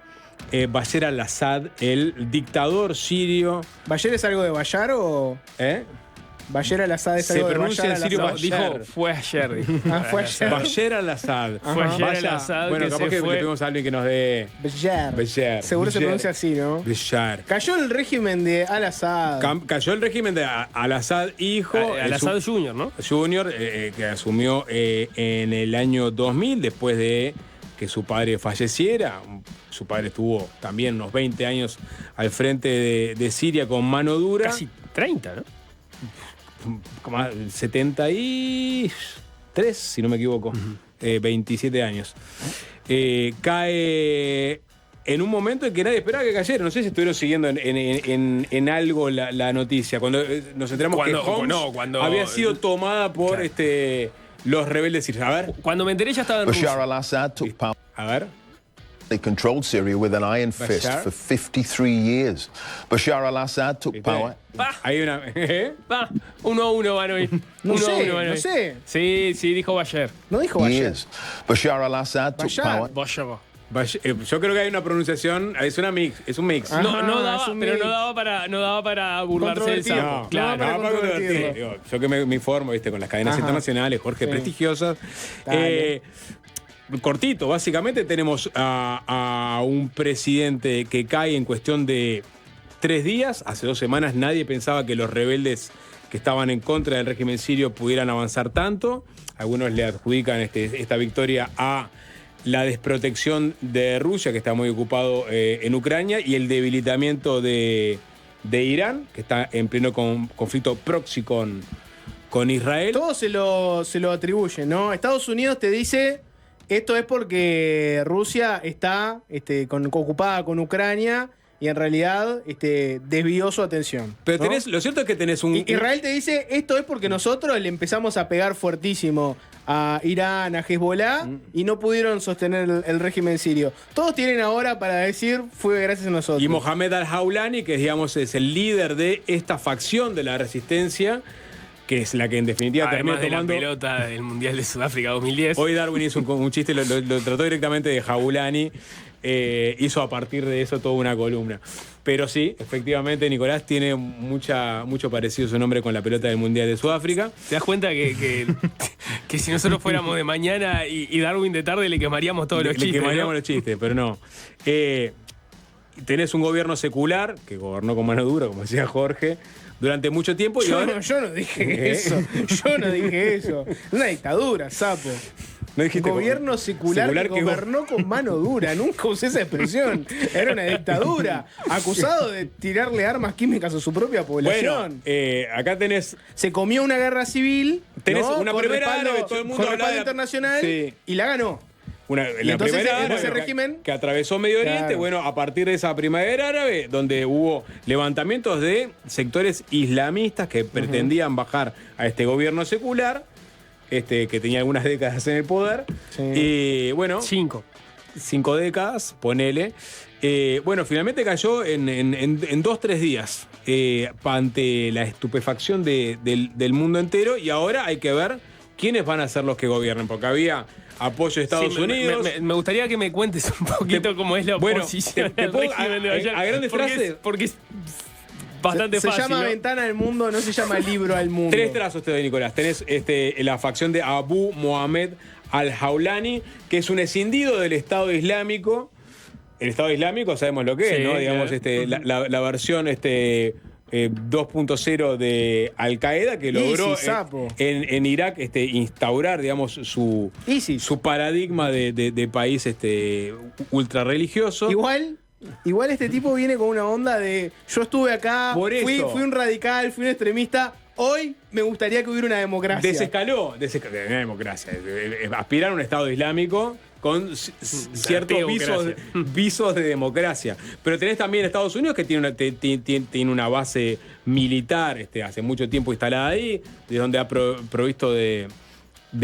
Bashar al-Assad, el dictador sirio. ¿Bashar es algo de Bashar o...? Bashar al-Assad es algo de Bashar Se pronuncia en sirio, dijo, fue ayer. Fue ayer. Bashar al-Assad. Fue ayer al-Assad. Bueno, capaz que le pedimos a alguien que nos dé... Bashar. Seguro se pronuncia así, ¿no? Bashar. Cayó el régimen de al-Assad. Cayó el régimen de al-Assad hijo. Al-Assad Junior, ¿no? Junior, que asumió en el año 2000, después de que su padre falleciera. Su padre estuvo también unos 20 años al frente de Siria con mano dura. Casi 30, ¿no? Como 73, si no me equivoco. 27 años. Cae en un momento en que nadie esperaba que cayera. No sé si estuvieron siguiendo en algo la noticia. Cuando nos enteramos que Homs había sido tomada por los rebeldes sirios. A ver. Cuando me enteré ya estaba en Rusia. Bashar al-Assad took power. A ver. They controlled Syria with an iron fist for 53 years. Bashar al-Assad took power. Hay una... 1-1 van hoy. No sé. Sí, dijo Bashar. No dijo Bashar. Years. Bashar al-Assad took power. Yo creo que hay una pronunciación, es un mix. Ajá, No daba, es un pero mix. no daba para burlarse del Controvertido. sapo. No, Claro. para para controvertirlo. controvertir. Digo, yo que me informo, viste, con las cadenas Ajá. internacionales, Jorge, Sí. prestigiosas. Dale. Cortito, básicamente tenemos a un presidente que cae en cuestión de 3 días. Hace 2 semanas nadie pensaba que los rebeldes que estaban en contra del régimen sirio pudieran avanzar tanto. Algunos le adjudican esta victoria a la desprotección de Rusia, que está muy ocupado en Ucrania, y el debilitamiento de Irán, que está en pleno conflicto proxy con Israel. Todo se lo atribuye, ¿no? Estados Unidos te dice, esto es porque Rusia está ocupada con Ucrania y en realidad desvió su atención. Pero ¿no? lo cierto es que tenés un... Israel te dice, esto es porque nosotros le empezamos a pegar fuertísimo a Irán, a Hezbollah, y no pudieron sostener el régimen sirio. Todos tienen ahora para decir, fue gracias a nosotros. Y Mohamed al-Hawlani, que digamos es el líder de esta facción de la resistencia, que es la que en definitiva Además de termina la tomando... pelota del Mundial de Sudáfrica 2010. Hoy Darwin hizo un chiste, lo trató directamente de Hawlani, hizo a partir de eso toda una columna. Pero sí, efectivamente, Nicolás tiene mucho parecido su nombre con la pelota del Mundial de Sudáfrica. ¿Te das cuenta que si nosotros fuéramos de mañana y Darwin de tarde le quemaríamos todos los Le chistes? quemaríamos ¿no? los chistes, pero no. Tenés un gobierno secular que gobernó con mano dura, como decía Jorge, durante mucho tiempo. Y ahora... Yo no dije eso. Yo no dije eso. Una dictadura, sapo. ¿No dijiste Gobierno secular que gobernó con mano dura. Nunca usé esa expresión. Era una dictadura. Acusado de tirarle armas químicas a su propia población. Bueno, acá tenés... Se comió una guerra civil. Tenés ¿no? una Con primera respaldo- árabe, todo el mundo con habla respaldo de- internacional Sí. y la ganó. La entonces, primera en árabe ese régimen- que atravesó Medio Oriente, Claro. bueno, a partir de esa primavera árabe, donde hubo levantamientos de sectores islamistas que pretendían bajar a este gobierno secular, que tenía algunas décadas en el poder. Sí. Y bueno, 5 décadas, ponele. Bueno, finalmente cayó en 2-3 días ante la estupefacción del mundo entero, y ahora hay que ver quiénes van a ser los que gobiernen, porque había apoyo de Estados Sí, Unidos. me gustaría que me cuentes un poquito cómo es la Bueno, oposición te al puedo- régimen de a Bashar, grandes porque frases. porque es bastante se fácil. llama ¿no? Ventana al Mundo, no se llama Libro al Mundo. 3 trazos te doy, Nicolás. Tenés la facción de Abu Mohamed al-Hawlani, que es un escindido del Estado Islámico. El Estado Islámico sabemos lo que es, Sí, ¿no? Digamos, claro. la versión 2.0 de Al-Qaeda, que logró sapo. en Irak instaurar, digamos, su paradigma de país ultra religioso. Igual este tipo viene con una onda de yo estuve acá, Por fui eso. un radical, fui un extremista, hoy me gustaría que hubiera una democracia. Desescaló una democracia. Aspirar a un Estado Islámico con ciertos visos de democracia. Pero tenés también Estados Unidos, que tiene una base militar hace mucho tiempo instalada ahí, de donde ha provisto de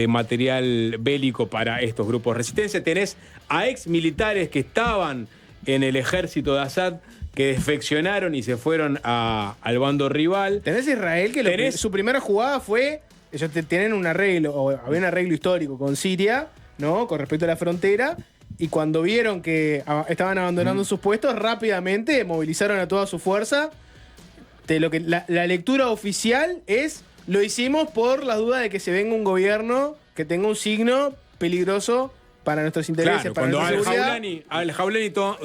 material bélico para estos grupos de resistencia. Tenés a ex militares que estaban en el ejército de Assad, que defeccionaron y se fueron al bando rival. Tenés Israel, que su primera jugada fue, ellos tienen un arreglo, o había un arreglo histórico con Siria, ¿no? Con respecto a la frontera, y cuando vieron que estaban abandonando sus puestos, rápidamente movilizaron a toda su fuerza. La lectura oficial es, lo hicimos por la duda de que se venga un gobierno que tenga un signo peligroso para nuestros intereses, Claro, para cuando nuestra seguridad. Al-Hawlani toma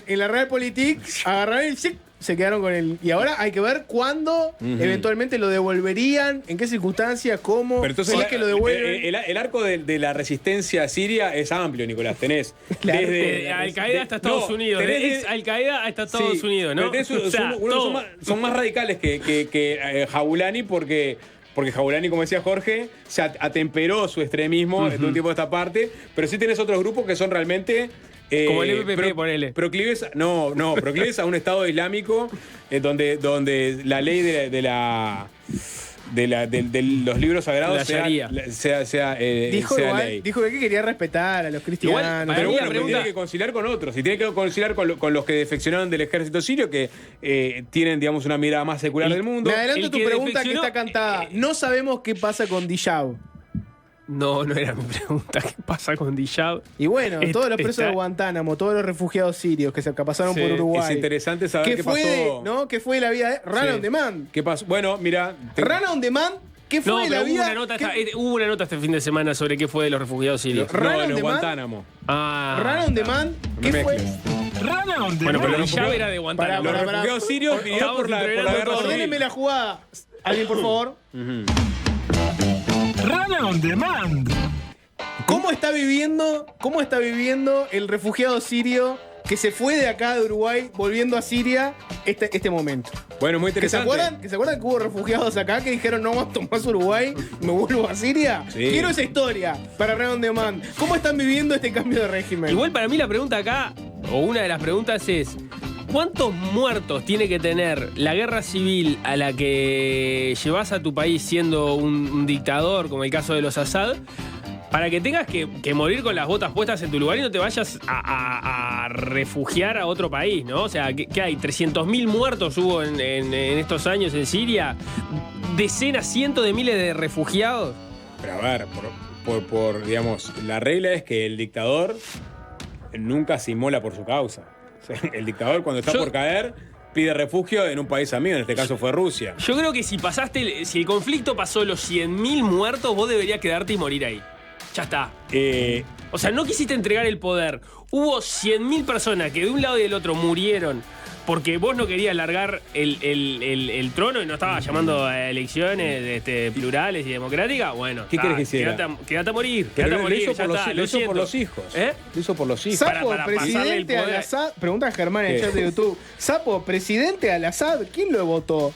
En la Realpolitik agarraron se quedaron con él. Y ahora hay que ver cuándo eventualmente lo devolverían, en qué circunstancias, cómo, Pero entonces si es que lo devuelven. el arco de la resistencia siria es amplio, Nicolás. Tenés Claro. desde Al-Qaeda hasta Estados Unidos. tenés Al-Qaeda hasta Estados Unidos, ¿no? Pero tenés O sea, todo. son más radicales que Hawlani, porque Hawlani, como decía Jorge, se atemperó su extremismo de un tiempo a esta parte. Pero sí tenés otros grupos que son realmente... Como el EPP, ponele. Proclives a un Estado islámico donde la ley de los libros sagrados La Sharia. sea Dijo ley. que quería respetar a los cristianos. Igual, Pero bueno, pregunta- tiene que conciliar con otros. Y tiene que conciliar con los que defeccionaron del ejército sirio, que tienen, digamos, una mirada más secular del mundo. Me adelanto el tu que pregunta que defeccionó- está cantada. No sabemos qué pasa con Dijab. No era mi pregunta. ¿Qué pasa con Dijab? Y bueno, todos los presos de Guantánamo, todos los refugiados sirios que pasaron por Uruguay. Es interesante saber qué pasó. ¿No? ¿Qué fue la vida de Run on Demand? ¿Qué pasó? Bueno, mira. Run on Demand, ¿qué fue la vida? Hubo una nota este fin de semana sobre qué fue de los refugiados sirios. Los Guantánamo. Run on Demand, ¿qué fue? Bueno, pero Dijab era de Guantánamo. Los refugiados sirios vinieron por la guerra civil. Ordéneme la jugada. Alguien, por favor. Run on Demand. ¿Cómo está viviendo el refugiado sirio que se fue de acá de Uruguay volviendo a Siria este momento? Bueno, muy interesante. ¿Que se acuerdan que hubo refugiados acá que dijeron no vamos a tomar Uruguay, me vuelvo a Siria? Sí. Quiero esa historia para Run on Demand. ¿Cómo están viviendo este cambio de régimen? Igual para mí la pregunta acá, o una de las preguntas es, ¿cuántos muertos tiene que tener la guerra civil a la que llevas a tu país siendo un dictador, como el caso de los Assad, para que tengas que morir con las botas puestas en tu lugar y no te vayas a refugiar a otro país, ¿no? O sea, ¿qué hay? 300.000 muertos hubo en estos años en Siria, decenas, cientos de miles de refugiados. Pero a ver, digamos, la regla es que el dictador nunca se inmola por su causa. O sea, el dictador cuando está por caer pide refugio en un país amigo, en este caso fue Rusia. Yo creo que si el conflicto pasó los 100.000 muertos, vos deberías quedarte y morir ahí. Ya está. O sea, no quisiste entregar el poder. Hubo 100.000 personas que de un lado y del otro murieron porque vos no querías largar el trono y no estabas llamando a elecciones plurales y democráticas. Bueno, ¿qué querés que hiciera? Quédate a morir. Pero Quédate a morir. lo hizo por los hijos. Lo hizo por los hijos. Sapo, presidente al-Assad. Pregunta Germán en el chat de YouTube. Sapo, presidente al-Assad, ¿quién lo votó?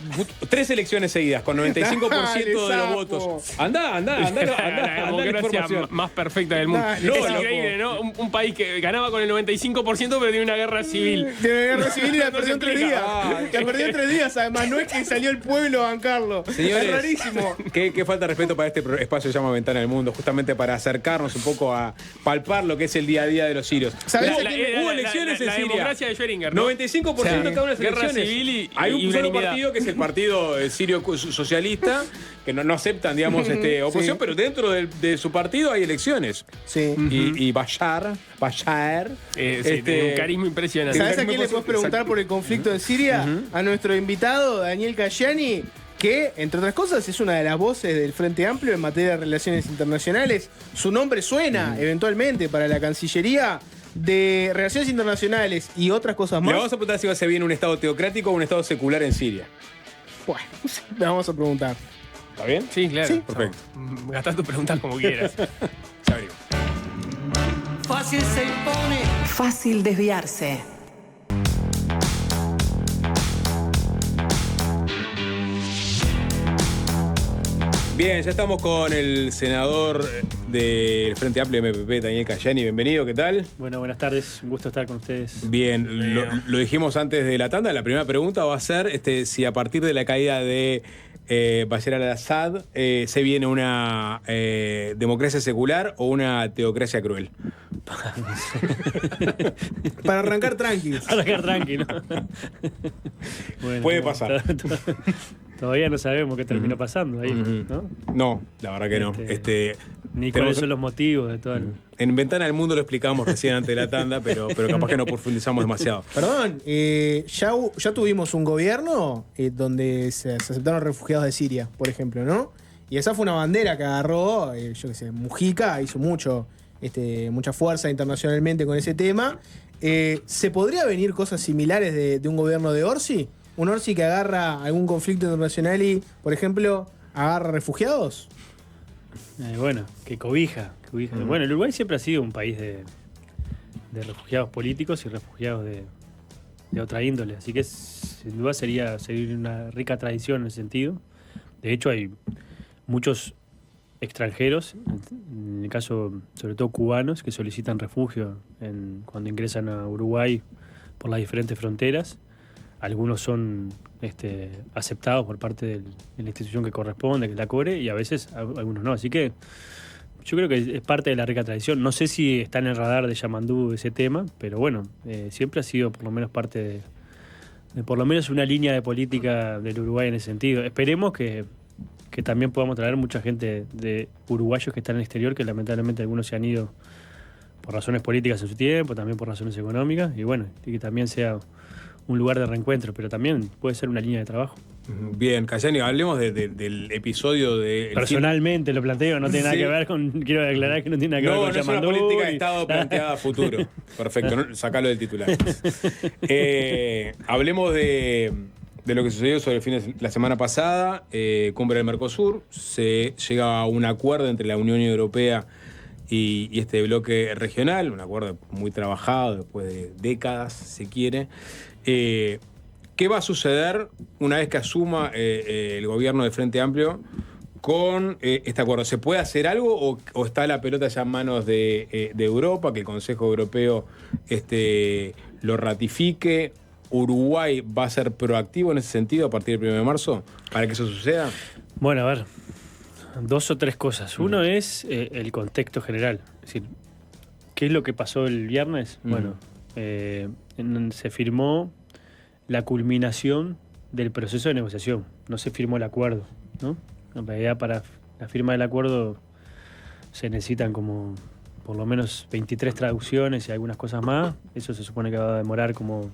3 elecciones seguidas, con 95% de los votos. Andá, la democracia más perfecta del mundo. Dale, es increíble, ¿no? Un país que ganaba con el 95%, pero tiene una guerra civil. Tiene una guerra civil y la perdió en 3 días. La perdió en 3 días, además. No es que salió el pueblo a bancarlo. Señores, es rarísimo. Qué falta de respeto para este espacio que se llama Ventana del Mundo, justamente para acercarnos un poco a palpar lo que es el día a día de los sirios. Hubo elecciones en Siria. La democracia de Schrödinger, ¿no? 95% de cada una de las guerra elecciones. Civil Hay un solo partido que es el partido sirio socialista, que no aceptan, digamos, oposición, pero dentro de su partido hay elecciones. Sí. Y Bashar tiene un carisma impresionante. ¿Sabes a quién le puedes preguntar por el conflicto en Siria? A nuestro invitado, Daniel Cayani, que, entre otras cosas, es una de las voces del Frente Amplio en materia de relaciones internacionales. Su nombre suena, eventualmente, para la Cancillería de Relaciones Internacionales y otras cosas más. Le vamos a preguntar si va a ser bien un Estado teocrático o un Estado secular en Siria. Bueno, le vamos a preguntar. ¿Está bien? Sí, claro. Sí. Perfecto. Gastá tus preguntas como quieras. Ya veremos. Fácil se impone. Fácil desviarse. Bien, ya estamos con el senador del Frente Amplio MPP, Daniel Cayani. Bienvenido, ¿qué tal? Bueno, buenas tardes, un gusto estar con ustedes. Bien, lo dijimos antes de la tanda. La primera pregunta va a ser si a partir de la caída de Bashar al-Assad se viene una democracia secular o una teocracia cruel. Para arrancar tranqui. ¿No? Bueno, puede pasar. Todavía no sabemos qué terminó pasando ahí, ¿no? No, la verdad que no. Ni cuáles son los motivos de todo. En Ventana del Mundo lo explicamos recién antes de la tanda, pero capaz que no profundizamos demasiado. Perdón, ya tuvimos un gobierno donde se aceptaron refugiados de Siria, por ejemplo, ¿no? Y esa fue una bandera que agarró, yo qué sé, Mujica hizo mucha fuerza internacionalmente con ese tema. ¿Se podría venir cosas similares de un gobierno de Orsi? ¿Un Orsi que agarra algún conflicto internacional y, por ejemplo, agarra refugiados? Bueno, que cobija. Bueno, el Uruguay siempre ha sido un país de refugiados políticos y refugiados de otra índole. Así que sin duda sería una rica tradición en ese sentido. De hecho, hay muchos extranjeros, en el caso sobre todo cubanos, que solicitan refugio cuando ingresan a Uruguay por las diferentes fronteras. Algunos son aceptados por parte de la institución que corresponde, que la cobre, y a veces algunos no. Así que yo creo que es parte de la rica tradición. No sé si está en el radar de Yamandú ese tema, pero bueno, siempre ha sido por lo menos parte de por lo menos una línea de política del Uruguay en ese sentido. Esperemos que que también podamos traer mucha gente de uruguayos que están en el exterior, que lamentablemente algunos se han ido por razones políticas en su tiempo, también por razones económicas, y bueno, y que también sea un lugar de reencuentro, pero también puede ser una línea de trabajo. Bien, Cayani, hablemos del episodio de... Personalmente lo planteo, no tiene nada que ver con... Quiero aclarar que no tiene nada que ver con No, es una política de Estado planteada a futuro. Perfecto, ¿no? Sacalo del titular. Hablemos de lo que sucedió sobre el fin de la semana pasada, cumbre del Mercosur, se llega a un acuerdo entre la Unión Europea y este bloque regional, un acuerdo muy trabajado después de décadas, si quiere. ¿Qué va a suceder una vez que asuma el gobierno de Frente Amplio con este acuerdo? ¿Se puede hacer algo o está la pelota ya en manos de Europa, que el Consejo Europeo lo ratifique? ¿Uruguay va a ser proactivo en ese sentido a partir del 1 de marzo para que eso suceda? Bueno, a ver, 2 o 3 cosas. Uno es el contexto general. Es decir, ¿qué es lo que pasó el viernes? Bueno, se firmó la culminación del proceso de negociación. No se firmó el acuerdo, ¿no? En realidad, para la firma del acuerdo se necesitan como por lo menos 23 traducciones y algunas cosas más. Eso se supone que va a demorar como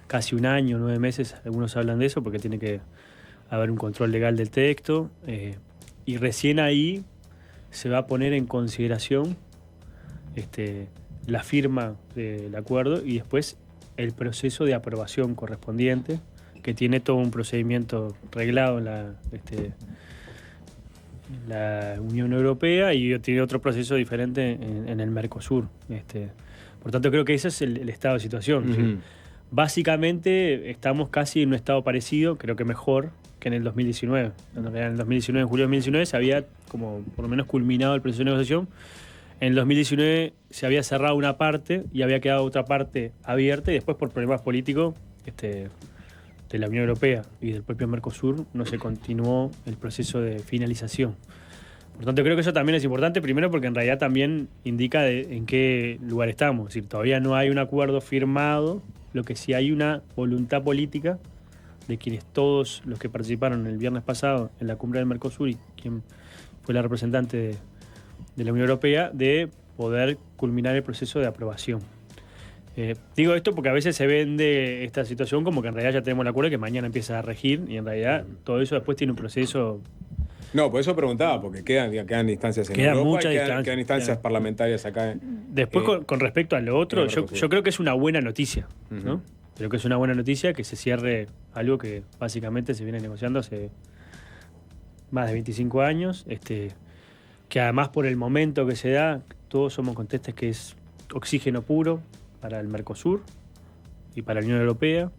casi 1 año, 9 meses. Algunos hablan de eso porque tiene que haber un control legal del texto. Y recién ahí se va a poner en consideración la firma del acuerdo y después el proceso de aprobación correspondiente, que tiene todo un procedimiento reglado en la Unión Europea y tiene otro proceso diferente en el Mercosur. Por tanto, creo que ese es el estado de situación. ¿Sí? Básicamente estamos casi en un estado parecido, creo que mejor que en el 2019. En realidad, en el 2019, en julio de 2019, se había como por lo menos culminado el proceso de negociación. En el 2019 se había cerrado una parte y había quedado otra parte abierta y después por problemas políticos de la Unión Europea y del propio Mercosur no se continuó el proceso de finalización. Por tanto, creo que eso también es importante, primero porque en realidad también indica en qué lugar estamos. Es decir, todavía no hay un acuerdo firmado, lo que sí hay una voluntad política de quienes todos los que participaron el viernes pasado en la cumbre del Mercosur y quien fue la representante de la Unión Europea, de poder culminar el proceso de aprobación. Digo esto porque a veces se vende esta situación como que en realidad ya tenemos el acuerdo que mañana empieza a regir y en realidad todo eso después tiene un proceso... No, por eso preguntaba, porque quedan instancias en Europa y quedan instancias parlamentarias acá. Después, con respecto a lo otro, yo creo que es una buena noticia, ¿no? Creo que es una buena noticia que se cierre algo que básicamente se viene negociando hace más de 25 años, que además por el momento que se da, todos somos conscientes que es oxígeno puro para el Mercosur y para la Unión Europea.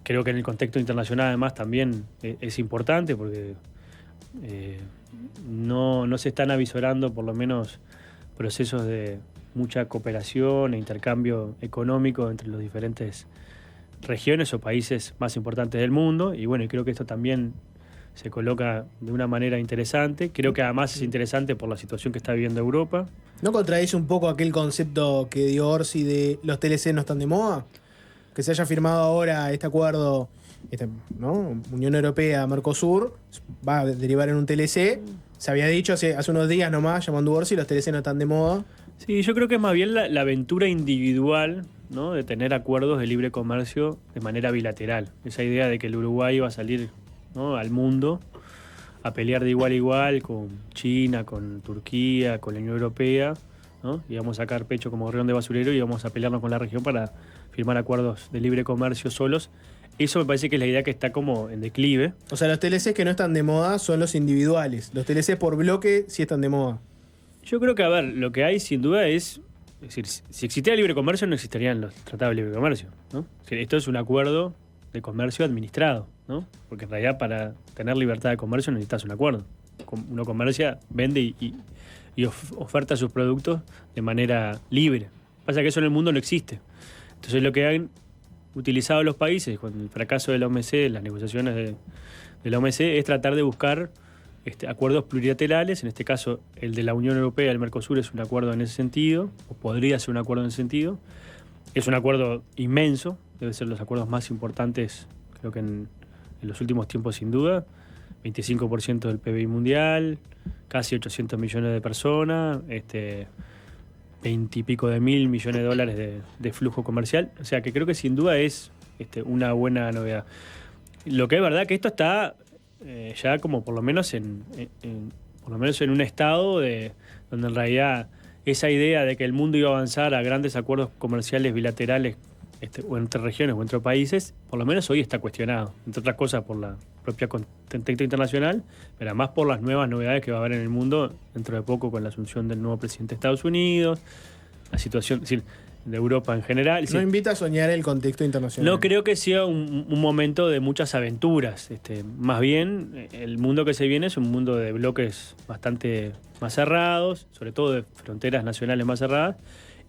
Creo que en el contexto internacional además también es importante porque no se están avisorando por lo menos procesos de mucha cooperación e intercambio económico entre los diferentes regiones o países más importantes del mundo. Y bueno, creo que esto también se coloca de una manera interesante. Creo que además es interesante por la situación que está viviendo Europa. ¿No contradice un poco aquel concepto que dio Orsi de los TLC no están de moda? Que se haya firmado ahora este acuerdo, ¿no? Unión Europea, Mercosur, va a derivar en un TLC. Se había dicho hace unos días nomás, llamando Orsi, los TLC no están de moda. Sí, yo creo que es más bien la aventura individual, ¿no? De tener acuerdos de libre comercio de manera bilateral. Esa idea de que el Uruguay va a salir, ¿no?, al mundo a pelear de igual a igual con China, con Turquía, con la Unión Europea, ¿no? Y vamos a sacar pecho como gorrión de basurero y vamos a pelearnos con la región para firmar acuerdos de libre comercio solos. Eso me parece que es la idea que está como en declive. O sea, los TLCs que no están de moda son los individuales. Los TLCs por bloque sí están de moda. Yo creo que, a ver, lo que hay sin duda es decir, si existiera libre comercio no existirían los tratados de libre comercio, ¿no? Es decir, esto es un acuerdo de comercio administrado, ¿no? Porque en realidad para tener libertad de comercio necesitas un acuerdo. Uno comercia, vende y oferta sus productos de manera libre. Pasa que eso en el mundo no existe. Entonces lo que han utilizado los países con el fracaso de la OMC, las negociaciones de la OMC, es tratar de buscar acuerdos plurilaterales. En este caso, el de la Unión Europea y el Mercosur es un acuerdo en ese sentido, o podría ser un acuerdo en ese sentido. Es un acuerdo inmenso, debe ser los acuerdos más importantes, creo que en los últimos tiempos sin duda. 25% del PBI mundial, casi 800 millones de personas, 20 y pico de mil millones de dólares de flujo comercial. O sea que creo que sin duda es una buena novedad. Lo que es verdad que esto está ya como por lo menos en un estado donde en realidad esa idea de que el mundo iba a avanzar a grandes acuerdos comerciales bilaterales o entre regiones o entre países, por lo menos hoy está cuestionado, entre otras cosas por la propia contexto internacional, pero además por las nuevas novedades que va a haber en el mundo dentro de poco con la asunción del nuevo presidente de Estados Unidos, la situación, es decir, de Europa en general. No invita a soñar el contexto internacional. No creo que sea un momento de muchas aventuras. Más bien, el mundo que se viene es un mundo de bloques bastante más cerrados, sobre todo de fronteras nacionales más cerradas,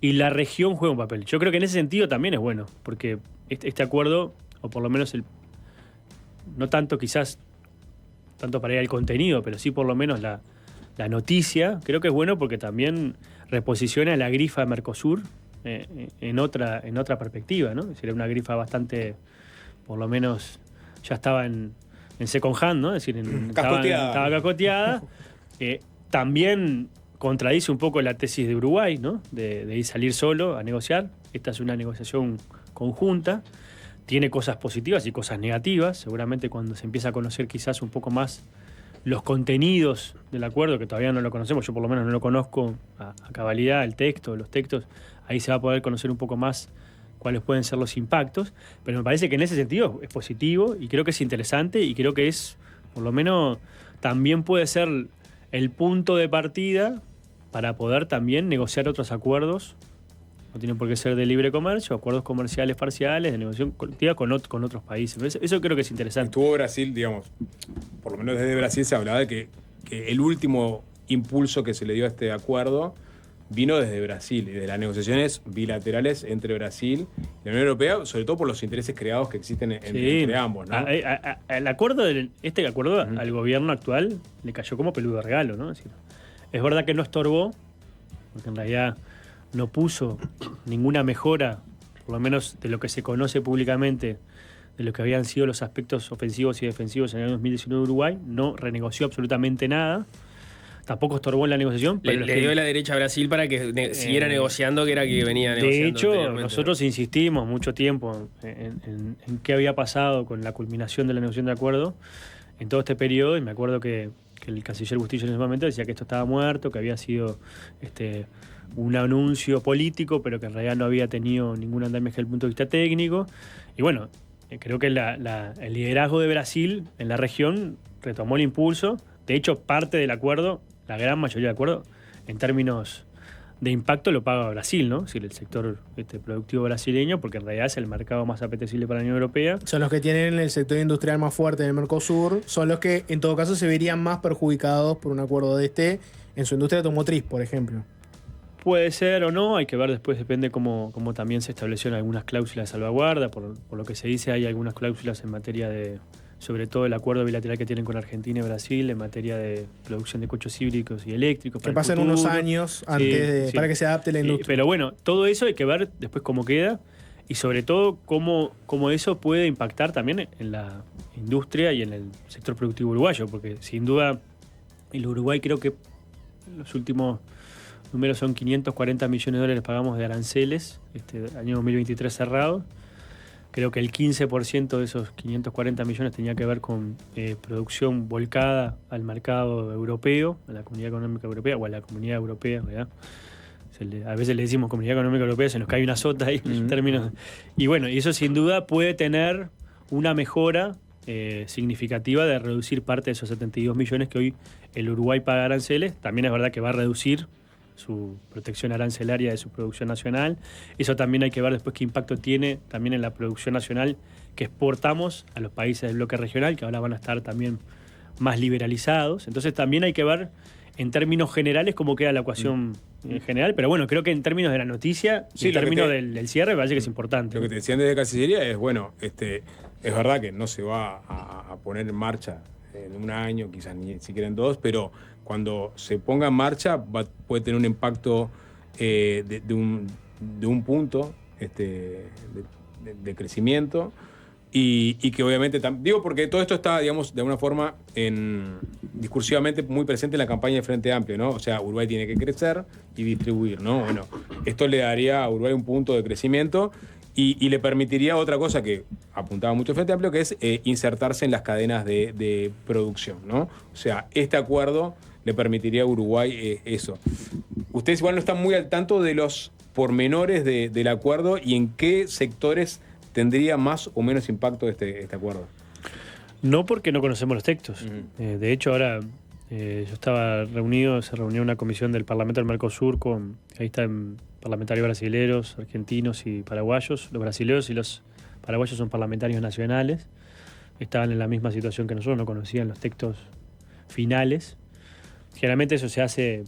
y la región juega un papel. Yo creo que en ese sentido también es bueno, porque este acuerdo, o por lo menos no tanto quizás, tanto para ir al contenido, pero sí por lo menos la noticia, creo que es bueno porque también reposiciona la grifa Mercosur en otra perspectiva, ¿no? Es decir, era una grifa bastante, por lo menos ya estaba en second hand, ¿no? Es decir, estaba cacoteada. También contradice un poco la tesis de Uruguay, ¿no? De ir salir solo a negociar. Esta es una negociación conjunta. Tiene cosas positivas y cosas negativas. Seguramente cuando se empieza a conocer quizás un poco más los contenidos del acuerdo, que todavía no lo conocemos, yo por lo menos no lo conozco a cabalidad, los textos, ahí se va a poder conocer un poco más cuáles pueden ser los impactos, pero me parece que en ese sentido es positivo y creo que es interesante y creo que es, por lo menos, también puede ser el punto de partida para poder también negociar otros acuerdos. No tienen por qué ser de libre comercio, acuerdos comerciales parciales, de negociación colectiva con otros países. Eso creo que es interesante. Estuvo Brasil, digamos, por lo menos desde Brasil se hablaba de que el último impulso que se le dio a este acuerdo vino desde Brasil y de las negociaciones bilaterales entre Brasil y la Unión Europea, sobre todo por los intereses creados que existen entre ambos, ¿no? El acuerdo al gobierno actual le cayó como peludo regalo, ¿no? Es verdad que no estorbó, porque en realidad no puso ninguna mejora, por lo menos de lo que se conoce públicamente, de lo que habían sido los aspectos ofensivos y defensivos en el año 2019 de Uruguay, no renegoció absolutamente nada, tampoco estorbó en la negociación. Pero le dio la derecha a Brasil para que siguiera negociando, que era que venía negociando. De hecho, nosotros insistimos mucho tiempo en qué había pasado con la culminación de la negociación de acuerdo en todo este periodo, y me acuerdo que el canciller Bustillo en ese momento decía que esto estaba muerto, que había sido un anuncio político, pero que en realidad no había tenido ningún andamiaje desde el punto de vista técnico. Y bueno, creo que el liderazgo de Brasil en la región retomó el impulso. De hecho, parte del acuerdo, la gran mayoría del acuerdo, en términos de impacto lo paga Brasil, ¿no? Es decir, el sector productivo brasileño, porque en realidad es el mercado más apetecible para la Unión Europea. Son los que tienen el sector industrial más fuerte en el Mercosur, son los que en todo caso se verían más perjudicados por un acuerdo de en su industria automotriz, por ejemplo. Puede ser o no, hay que ver después, depende cómo también se establecieron algunas cláusulas de salvaguarda. Por lo que se dice, hay algunas cláusulas en materia de, sobre todo el acuerdo bilateral que tienen con Argentina y Brasil, en materia de producción de coches hídricos y eléctricos. Que pasen unos años antes para que se adapte la industria. Pero bueno, todo eso hay que ver después cómo queda y sobre todo cómo eso puede impactar también en la industria y en el sector productivo uruguayo, porque sin duda el Uruguay, creo que los últimos números son 540 millones de dólares pagamos de aranceles, año 2023 cerrado. Creo que el 15% de esos 540 millones tenía que ver con producción volcada al mercado europeo, a la Comunidad Económica Europea, o a la Comunidad Europea, ¿verdad? A veces le decimos Comunidad Económica Europea, se nos cae una sota ahí en términos. Y bueno, y eso sin duda puede tener una mejora significativa de reducir parte de esos 72 millones que hoy el Uruguay paga aranceles. También es verdad que va a reducir su protección arancelaria de su producción nacional. Eso también hay que ver después qué impacto tiene también en la producción nacional que exportamos a los países del bloque regional, que ahora van a estar también más liberalizados. Entonces también hay que ver en términos generales cómo queda la ecuación en general, pero bueno, creo que en términos de la noticia, en términos del cierre, me parece que es importante. Lo que te decían desde Cancillería es, bueno, es verdad que no se va a poner en marcha en un año, quizás ni siquiera en 2, pero cuando se ponga en marcha puede tener un impacto de un punto de crecimiento y que obviamente, digo porque todo esto está, digamos, de alguna forma discursivamente muy presente en la campaña de Frente Amplio, ¿no? O sea, Uruguay tiene que crecer y distribuir, ¿no? Bueno, esto le daría a Uruguay un punto de crecimiento y le permitiría otra cosa que apuntaba mucho el Frente Amplio, que es insertarse en las cadenas de producción, ¿no? O sea, este acuerdo le permitiría a Uruguay eso. Ustedes igual no están muy al tanto de los pormenores del acuerdo y en qué sectores tendría más o menos impacto este acuerdo. No, porque no conocemos los textos. De hecho, ahora yo estaba se reunió una comisión del Parlamento del Mercosur ahí están parlamentarios brasileños, argentinos y paraguayos. Los brasileños y los paraguayos son parlamentarios nacionales. Estaban en la misma situación que nosotros, no conocían los textos finales. Generalmente eso se hace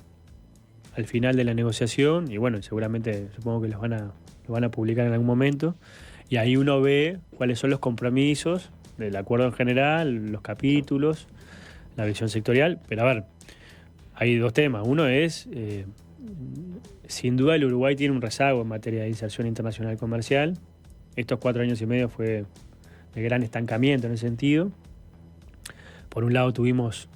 al final de la negociación y bueno, seguramente supongo que lo van a publicar en algún momento. Y ahí uno ve cuáles son los compromisos del acuerdo en general, los capítulos, la visión sectorial. Pero a ver, hay dos temas. Uno es, sin duda el Uruguay tiene un rezago en materia de inserción internacional comercial. Estos 4 años y medio fue de gran estancamiento en ese sentido. Por un lado tuvimos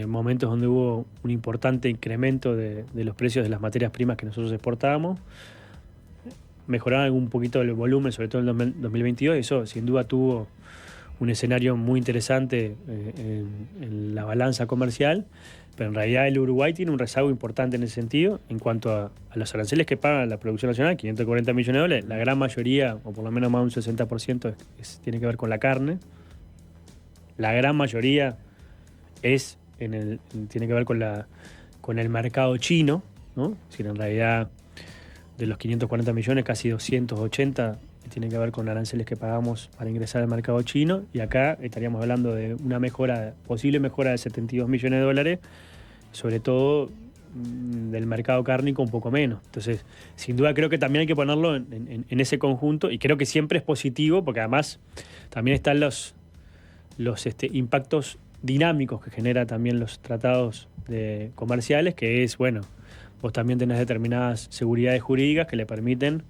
momentos donde hubo un importante incremento de los precios de las materias primas que nosotros exportábamos. Mejoraron un poquito el volumen, sobre todo en el 2022, y eso sin duda tuvo un escenario muy interesante en la balanza comercial, pero en realidad el Uruguay tiene un rezago importante en ese sentido. En cuanto a los aranceles que paga la producción nacional, 540 millones de dólares, la gran mayoría, o por lo menos más de un 60%, tiene que ver con la carne. La gran mayoría tiene que ver con el mercado chino, ¿no? Es decir, en realidad de los 540 millones, casi 280 tienen que ver con aranceles que pagamos para ingresar al mercado chino, y acá estaríamos hablando de una posible mejora de 72 millones de dólares, sobre todo del mercado cárnico un poco menos. Entonces, sin duda creo que también hay que ponerlo en ese conjunto, y creo que siempre es positivo, porque además también están los impactos dinámicos que genera también los tratados comerciales, que es, bueno, vos también tenés determinadas seguridades jurídicas que le permiten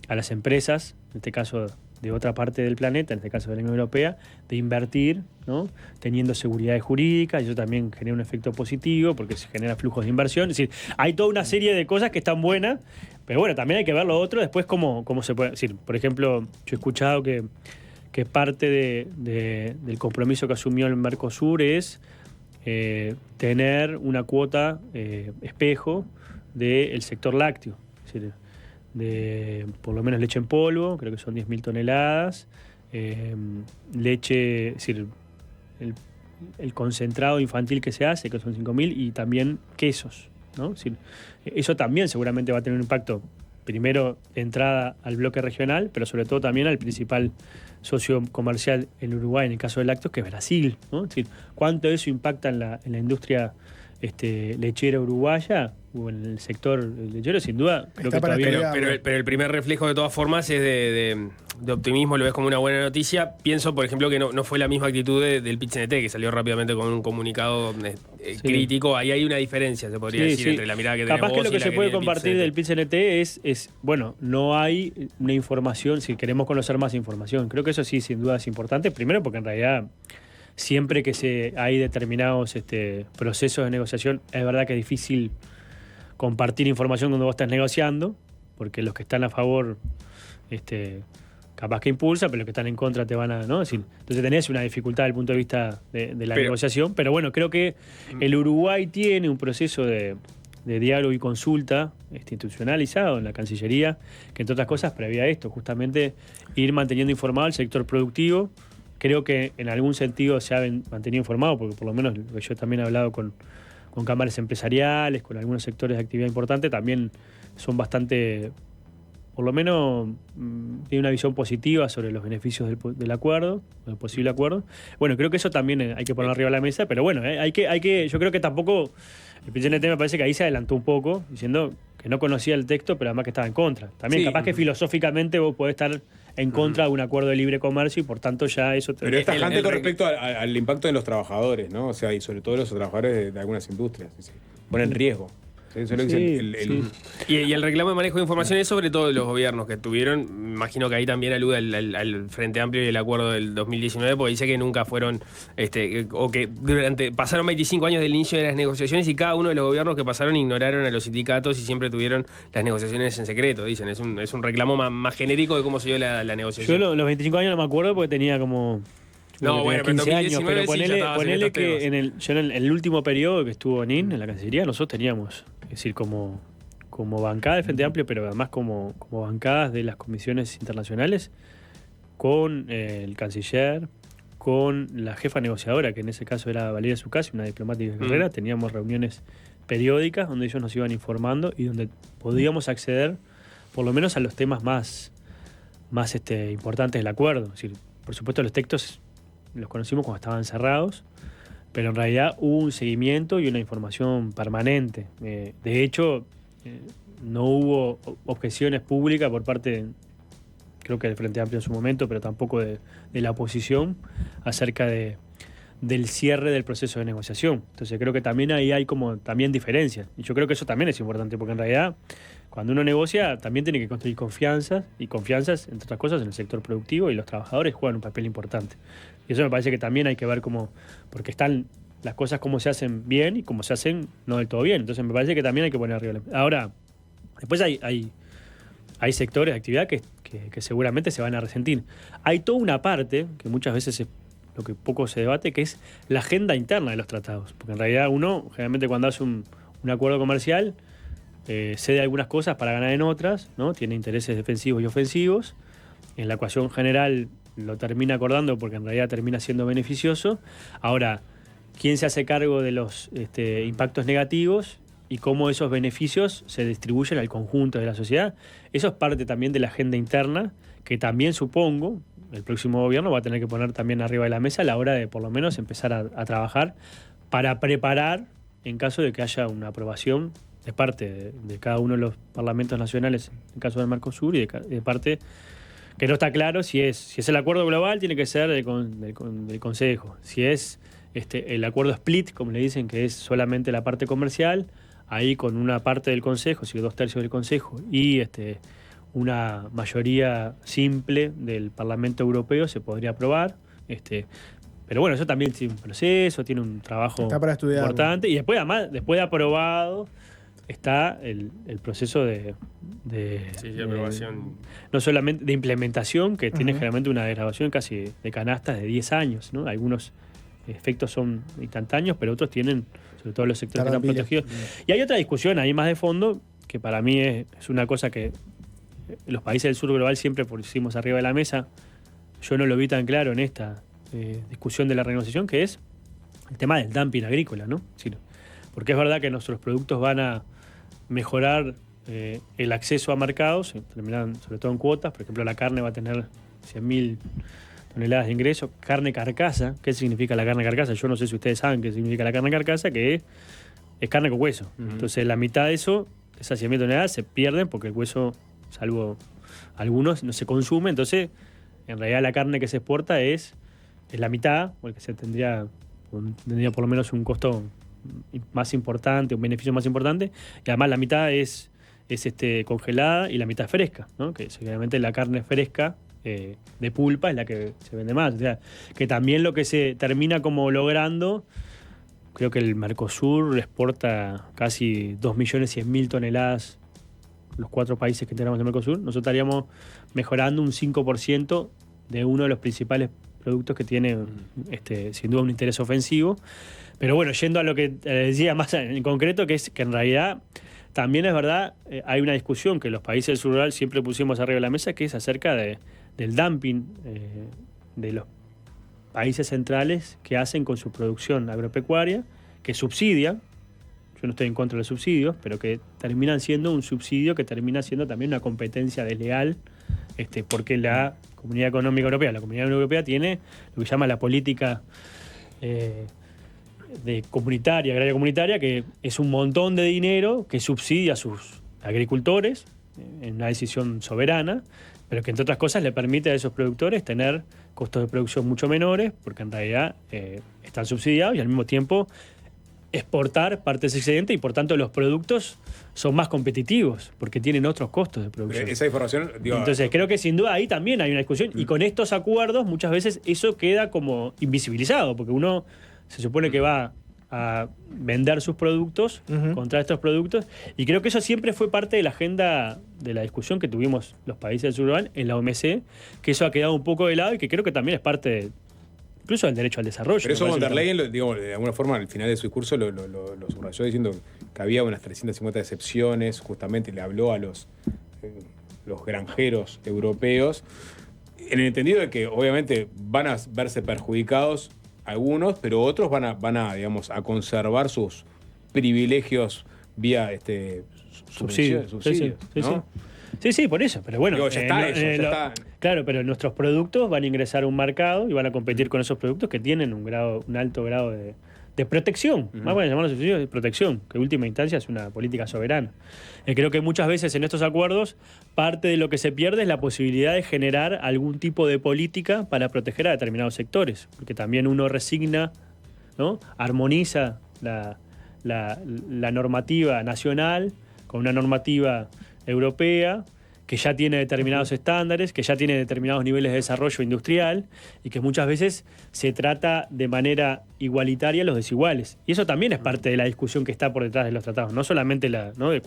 a las empresas, en este caso de otra parte del planeta, en este caso de la Unión Europea, de invertir, ¿no? Teniendo seguridades jurídicas, y eso también genera un efecto positivo porque se genera flujos de inversión. Es decir, hay toda una serie de cosas que están buenas, pero bueno, también hay que ver lo otro después cómo se puede decir. Por ejemplo, yo he escuchado que parte del compromiso que asumió el Mercosur es tener una cuota espejo del sector lácteo, es decir, de por lo menos leche en polvo, creo que son 10.000 toneladas, leche, es decir, el concentrado infantil que se hace, que son 5.000, y también quesos, ¿no? Es decir, eso también seguramente va a tener un impacto, primero de entrada al bloque regional, pero sobre todo también al principal socio comercial en Uruguay, en el caso de lácteos, que es Brasil, ¿no? Es decir, cuánto eso impacta en la industria lechera uruguaya o en el sector lechero, sin duda creo que todavía... Pero el primer reflejo de todas formas es de optimismo, lo ves como una buena noticia. Pienso, por ejemplo, que no fue la misma actitud del PIT-CNT, que salió rápidamente con un comunicado crítico. Ahí hay una diferencia, se podría decir, entre la mirada que tenés vos y la que tiene el PIT-CNT. Capaz que lo que se puede compartir del PIT-CNT es, bueno, no hay una información, si queremos conocer más información. Creo que eso sí, sin duda es importante. Primero porque en realidad siempre que hay determinados procesos de negociación, es verdad que es difícil compartir información cuando vos estás negociando, porque los que están a favor capaz que impulsan, pero los que están en contra te van a... ¿no? Es decir, entonces tenés una dificultad desde el punto de vista de la negociación, pero bueno, creo que el Uruguay tiene un proceso de diálogo y consulta institucionalizado en la Cancillería, que entre otras cosas previa a esto, justamente ir manteniendo informado al sector productivo. Creo que en algún sentido se ha mantenido informado, porque por lo menos yo también he hablado con cámaras empresariales, con algunos sectores de actividad importante, también son bastante, por lo menos, tienen una visión positiva sobre los beneficios del acuerdo, del posible acuerdo. Bueno, creo que eso también hay que poner arriba de la mesa, pero bueno, yo creo que tampoco, el PIT-CNT me parece que ahí se adelantó un poco, diciendo que no conocía el texto, pero además que estaba en contra. También capaz que filosóficamente vos podés estar en contra de un acuerdo de libre comercio y por tanto ya eso... Pero es tajante con respecto al impacto de los trabajadores, ¿no? O sea, y sobre todo los trabajadores de algunas industrias. Pone en riesgo. Eso es lo que dice Y el reclamo de manejo de información es sobre todo los gobiernos que tuvieron. Imagino que ahí también alude al Frente Amplio y el acuerdo del 2019, porque dice que nunca fueron, o que pasaron 25 años del inicio de las negociaciones y cada uno de los gobiernos que pasaron ignoraron a los sindicatos y siempre tuvieron las negociaciones en secreto, dicen. Es un reclamo más genérico de cómo se dio la negociación. Yo los 25 años no me acuerdo porque tenía como... No, bueno, pero 15 años, pero ponele que en el último periodo que estuvo NIN en la Cancillería, nosotros teníamos, es decir, como bancada del Frente Amplio, pero además como bancadas de las comisiones internacionales, con el canciller, con la jefa negociadora, que en ese caso era Valeria Zuccasi, una diplomática de carrera. Teníamos reuniones periódicas donde ellos nos iban informando y donde podíamos acceder por lo menos a los temas más importantes del acuerdo. Es decir, por supuesto los textos los conocimos cuando estaban cerrados, pero en realidad hubo un seguimiento y una información permanente. De hecho, no hubo objeciones públicas por parte, creo que del Frente Amplio en su momento, pero tampoco de la oposición, acerca del cierre del proceso de negociación. Entonces creo que también ahí hay como también diferencias. Y yo creo que eso también es importante, porque en realidad cuando uno negocia también tiene que construir confianzas, y confianzas, entre otras cosas, en el sector productivo, y los trabajadores juegan un papel importante. Y eso me parece que también hay que ver cómo, porque están las cosas como se hacen bien y cómo se hacen no del todo bien. Entonces me parece que también hay que poner arriba. Ahora, después hay sectores de actividad que seguramente se van a resentir. Hay toda una parte, que muchas veces es lo que poco se debate, que es la agenda interna de los tratados. Porque en realidad uno, generalmente cuando hace un acuerdo comercial, cede algunas cosas para ganar en otras, ¿no? Tiene intereses defensivos y ofensivos. En la ecuación general lo termina acordando porque en realidad termina siendo beneficioso. Ahora, ¿quién se hace cargo de los impactos negativos y cómo esos beneficios se distribuyen al conjunto de la sociedad? Eso es parte también de la agenda interna, que también supongo el próximo gobierno va a tener que poner también arriba de la mesa a la hora de por lo menos empezar a trabajar para preparar en caso de que haya una aprobación de parte de cada uno de los parlamentos nacionales, en el caso del Mercosur, y de parte que no está claro si es el acuerdo global, tiene que ser del Consejo. Si es el acuerdo split, como le dicen, que es solamente la parte comercial, ahí con una parte del Consejo, si 2/3 del Consejo, y una mayoría simple del Parlamento Europeo se podría aprobar. Pero bueno, eso también tiene un proceso, tiene un trabajo importante. Y después, además, después de aprobado, está el proceso de aprobación. No solamente de implementación, que tiene generalmente una graduación casi de canastas de 10 años, ¿no? Algunos efectos son instantáneos, pero otros tienen, sobre todo los sectores que están protegidos. Y hay otra discusión ahí más de fondo, que para mí es una cosa que los países del sur global siempre pusimos arriba de la mesa. Yo no lo vi tan claro en esta discusión de la renegociación, que es el tema del dumping agrícola, ¿no? Sí, porque es verdad que nuestros productos van a mejorar el acceso a mercados, terminan sobre todo en cuotas. Por ejemplo, la carne va a tener 100.000 toneladas de ingresos. Carne carcasa, ¿qué significa la carne carcasa? Yo no sé si ustedes saben qué significa la carne carcasa, que es carne con hueso. Entonces la mitad de eso, esas 100.000 toneladas, se pierden porque el hueso, salvo algunos, no se consume. Entonces, en realidad la carne que se exporta es la mitad, porque se tendría por lo menos un costo más importante, un beneficio más importante, y además la mitad es congelada y la mitad fresca, ¿no? Que seguramente la carne fresca de pulpa es la que se vende más. O sea, que también lo que se termina como logrando, creo que el Mercosur exporta casi 2.100.000 toneladas, los 4 países que integramos el Mercosur. Nosotros estaríamos mejorando un 5% de uno de los principales productos que tiene sin duda un interés ofensivo. Pero bueno, yendo a lo que decía más en concreto, que es que en realidad también es verdad, hay una discusión que los países del sur rural siempre pusimos arriba de la mesa, que es acerca del dumping de los países centrales que hacen con su producción agropecuaria, que subsidia. Yo no estoy en contra de los subsidios, pero que terminan siendo un subsidio que termina siendo también una competencia desleal, porque la Comunidad Económica Europea, la Comunidad Europea tiene lo que llama la política agraria comunitaria, que es un montón de dinero que subsidia a sus agricultores en una decisión soberana, pero que entre otras cosas le permite a esos productores tener costos de producción mucho menores, porque en realidad están subsidiados y al mismo tiempo exportar parte de ese excedente y por tanto los productos son más competitivos porque tienen otros costos de producción. Esa información, digo, Entonces creo que sin duda ahí también hay una discusión y con estos acuerdos muchas veces eso queda como invisibilizado porque uno se supone que va a vender sus productos contra estos productos y creo que eso siempre fue parte de la agenda de la discusión que tuvimos los países del sur global en la OMC, que eso ha quedado un poco de lado y que creo que también es parte incluso del derecho al desarrollo. Pero eso von der Leyen, digamos, de alguna forma al final de su discurso lo subrayó diciendo que había unas 350 excepciones, justamente le habló a los granjeros europeos, en el entendido de que obviamente van a verse perjudicados algunos, pero otros van a digamos, a conservar sus privilegios vía subsidios, ¿no? Sí, por eso. Pero bueno, digo, ya está. Claro, pero nuestros productos van a ingresar a un mercado y van a competir con esos productos que tienen un alto grado de protección. Más bueno llamarlo subsidios de protección, que en última instancia es una política soberana. Creo que muchas veces en estos acuerdos parte de lo que se pierde es la posibilidad de generar algún tipo de política para proteger a determinados sectores, porque también uno resigna, ¿no? Armoniza la normativa nacional con una normativa europea que ya tiene determinados estándares, que ya tiene determinados niveles de desarrollo industrial y que muchas veces se trata de manera igualitaria a los desiguales. Y eso también es parte de la discusión que está por detrás de los tratados, no solamente de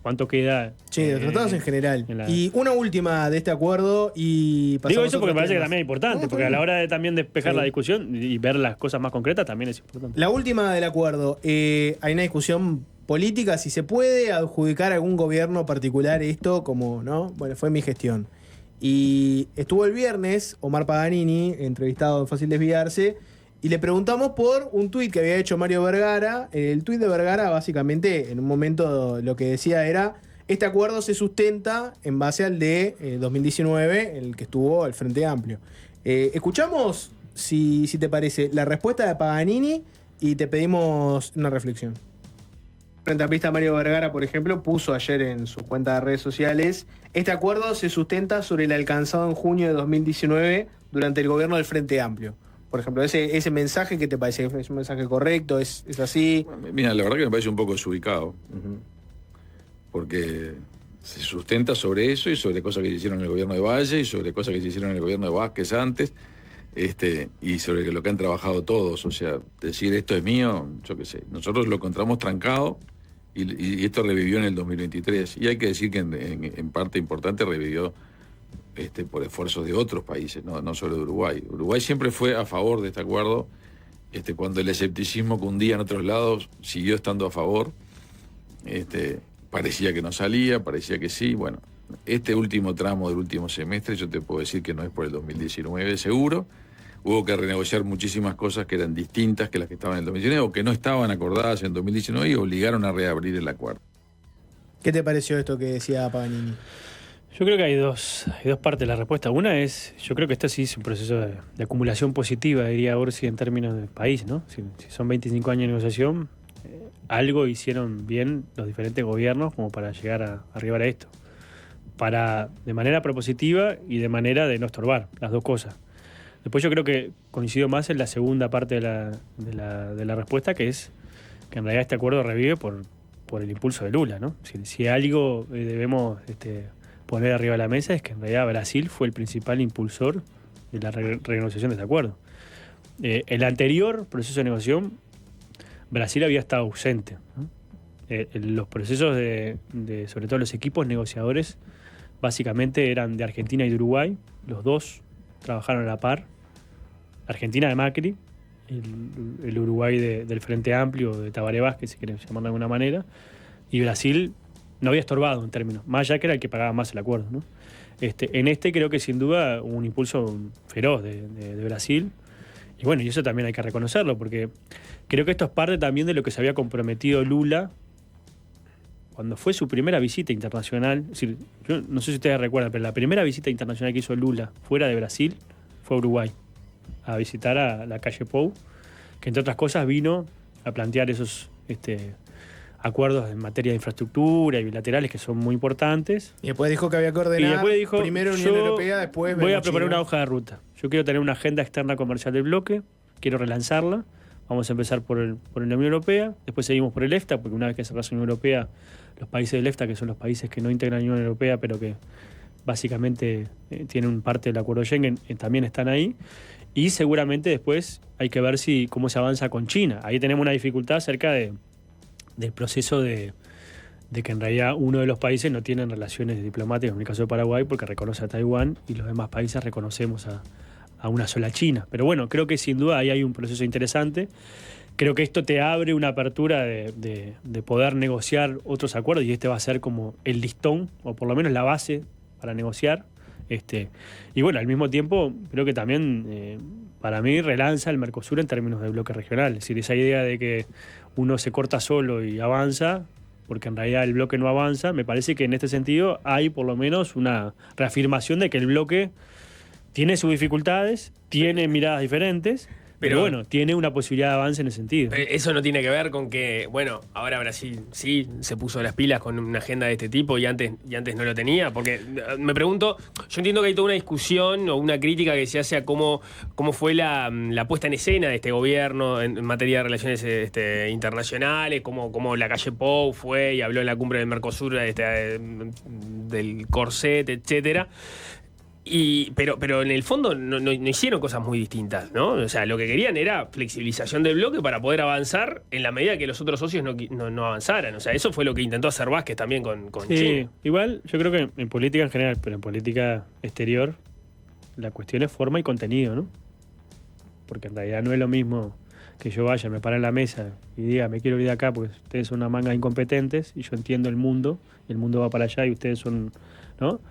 cuánto queda... Sí, de los tratados en general. Y una última de este acuerdo y pasamos. Digo eso porque me parece que temas. también es importante, porque a la hora de también despejar la discusión y ver las cosas más concretas también es importante. La última del acuerdo, hay una discusión política, si se puede adjudicar a algún gobierno particular esto como, ¿no? Bueno, fue mi gestión. Y estuvo el viernes Omar Paganini, entrevistado en Fácil Desviarse, y le preguntamos por un tuit que había hecho Mario Vergara. El tuit de Vergara, básicamente, en un momento lo que decía era: este acuerdo se sustenta en base al de 2019, el que estuvo al Frente Amplio. Escuchamos, si te parece, la respuesta de Paganini y te pedimos una reflexión. El frentampista Mario Vergara, por ejemplo, puso ayer en su cuenta de redes sociales: este acuerdo se sustenta sobre el alcanzado en junio de 2019 durante el gobierno del Frente Amplio. Por ejemplo, ese mensaje, ¿qué te parece? ¿Es un mensaje correcto? ¿Es así? Mira, la verdad que me parece un poco desubicado. Porque se sustenta sobre eso y sobre cosas que se hicieron en el gobierno de Valle y sobre cosas que se hicieron en el gobierno de Vázquez antes, y sobre lo que han trabajado todos. O sea, decir esto es mío, yo qué sé. Nosotros lo encontramos trancado y esto revivió en el 2023. Y hay que decir que en parte importante revivió por esfuerzos de otros países, no solo de Uruguay. Uruguay siempre fue a favor de este acuerdo, cuando el escepticismo cundía en otros lados, siguió estando a favor. Parecía que no salía, parecía que sí. Bueno, este último tramo del último semestre, yo te puedo decir que no es por el 2019 seguro. Hubo que renegociar muchísimas cosas que eran distintas que las que estaban en el 2019 o que no estaban acordadas en 2019 y obligaron a reabrir el acuerdo. ¿Qué te pareció esto que decía Paganini? Yo creo que hay dos partes de la respuesta. Una es, yo creo que esto sí es un proceso de acumulación positiva, diría Orsi, en términos de país, ¿no? Si son 25 años de negociación, algo hicieron bien los diferentes gobiernos como para llegar a arribar a esto. De manera propositiva y de manera de no estorbar, las dos cosas. Después yo creo que coincido más en la segunda parte de la respuesta, que es que en realidad este acuerdo revive por el impulso de Lula, ¿no? Si algo debemos poner arriba de la mesa es que en realidad Brasil fue el principal impulsor de la renegociación de este acuerdo. El anterior proceso de negociación, Brasil había estado ausente, ¿no? Los procesos sobre todo los equipos negociadores, básicamente eran de Argentina y de Uruguay. Los dos trabajaron a la par. Argentina de Macri, el Uruguay del Frente Amplio, de Tabaré Vázquez, si quieren llamarlo de alguna manera, y Brasil no había estorbado en términos, más allá que era el que pagaba más el acuerdo, ¿no? En creo que sin duda hubo un impulso feroz de Brasil, y bueno, y eso también hay que reconocerlo, porque creo que esto es parte también de lo que se había comprometido Lula cuando fue su primera visita internacional. Es decir, yo no sé si ustedes recuerdan, pero la primera visita internacional que hizo Lula fuera de Brasil fue a Uruguay, a visitar a la calle Pou, que entre otras cosas vino a plantear esos acuerdos en materia de infraestructura y bilaterales que son muy importantes. Y después dijo que había que ordenar primero Unión Europea, después voy a proponer una hoja de ruta. Yo quiero tener una agenda externa comercial del bloque, quiero relanzarla, Vamos a empezar por la Unión Europea, después seguimos por el EFTA, porque una vez que cerrás la Unión Europea, los países del EFTA, que son los países que no integran la Unión Europea, pero que básicamente tienen parte del acuerdo Schengen, también están ahí. Y seguramente después hay que ver cómo se avanza con China. Ahí tenemos una dificultad acerca del proceso de que en realidad uno de los países no tiene relaciones diplomáticas, en el caso de Paraguay, porque reconoce a Taiwán y los demás países reconocemos a una sola China. Pero bueno, creo que sin duda ahí hay un proceso interesante. Creo que esto te abre una apertura de poder negociar otros acuerdos y este va a ser como el listón, o por lo menos la base para negociar. Y bueno, al mismo tiempo creo que también para mí relanza el Mercosur en términos de bloque regional. Es decir, esa idea de que uno se corta solo y avanza, porque en realidad el bloque no avanza, me parece que en este sentido hay por lo menos una reafirmación de que el bloque tiene sus dificultades, tiene miradas diferentes, pero bueno, tiene una posibilidad de avance en ese sentido. Eso no tiene que ver con que, bueno, ahora Brasil sí se puso las pilas con una agenda de este tipo y antes no lo tenía, porque me pregunto, yo entiendo que hay toda una discusión o una crítica que se hace a cómo fue la puesta en escena de este gobierno en materia de relaciones internacionales, cómo la calle Pou fue y habló en la cumbre del Mercosur del corset, etcétera. Pero en el fondo no hicieron cosas muy distintas, ¿no? O sea, lo que querían era flexibilización del bloque para poder avanzar en la medida que los otros socios no avanzaran. O sea, eso fue lo que intentó hacer Vázquez también con China. Igual yo creo que en política en general, pero en política exterior, la cuestión es forma y contenido, ¿no? Porque en realidad no es lo mismo que yo vaya, me pare en la mesa y diga, me quiero ir de acá porque ustedes son una manga de incompetentes y yo entiendo el mundo, y el mundo va para allá y ustedes son, ¿no?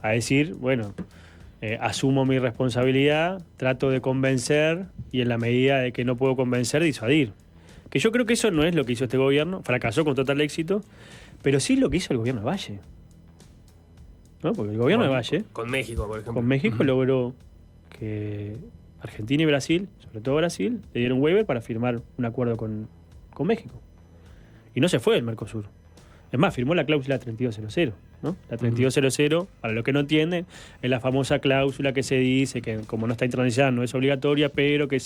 A decir, bueno, asumo mi responsabilidad, trato de convencer y en la medida de que no puedo convencer, disuadir. Que yo creo que eso no es lo que hizo este gobierno, fracasó con total éxito, pero sí lo que hizo el gobierno de Valle. ¿No? Porque el gobierno de Valle... Con México, por ejemplo. Con México logró que Argentina y Brasil, sobre todo Brasil, le dieron waiver para firmar un acuerdo con México. Y no se fue del Mercosur. Es más, firmó la cláusula 3200, ¿no? La 3200, para los que no entienden, es la famosa cláusula que se dice que como no está internalizada no es obligatoria, pero que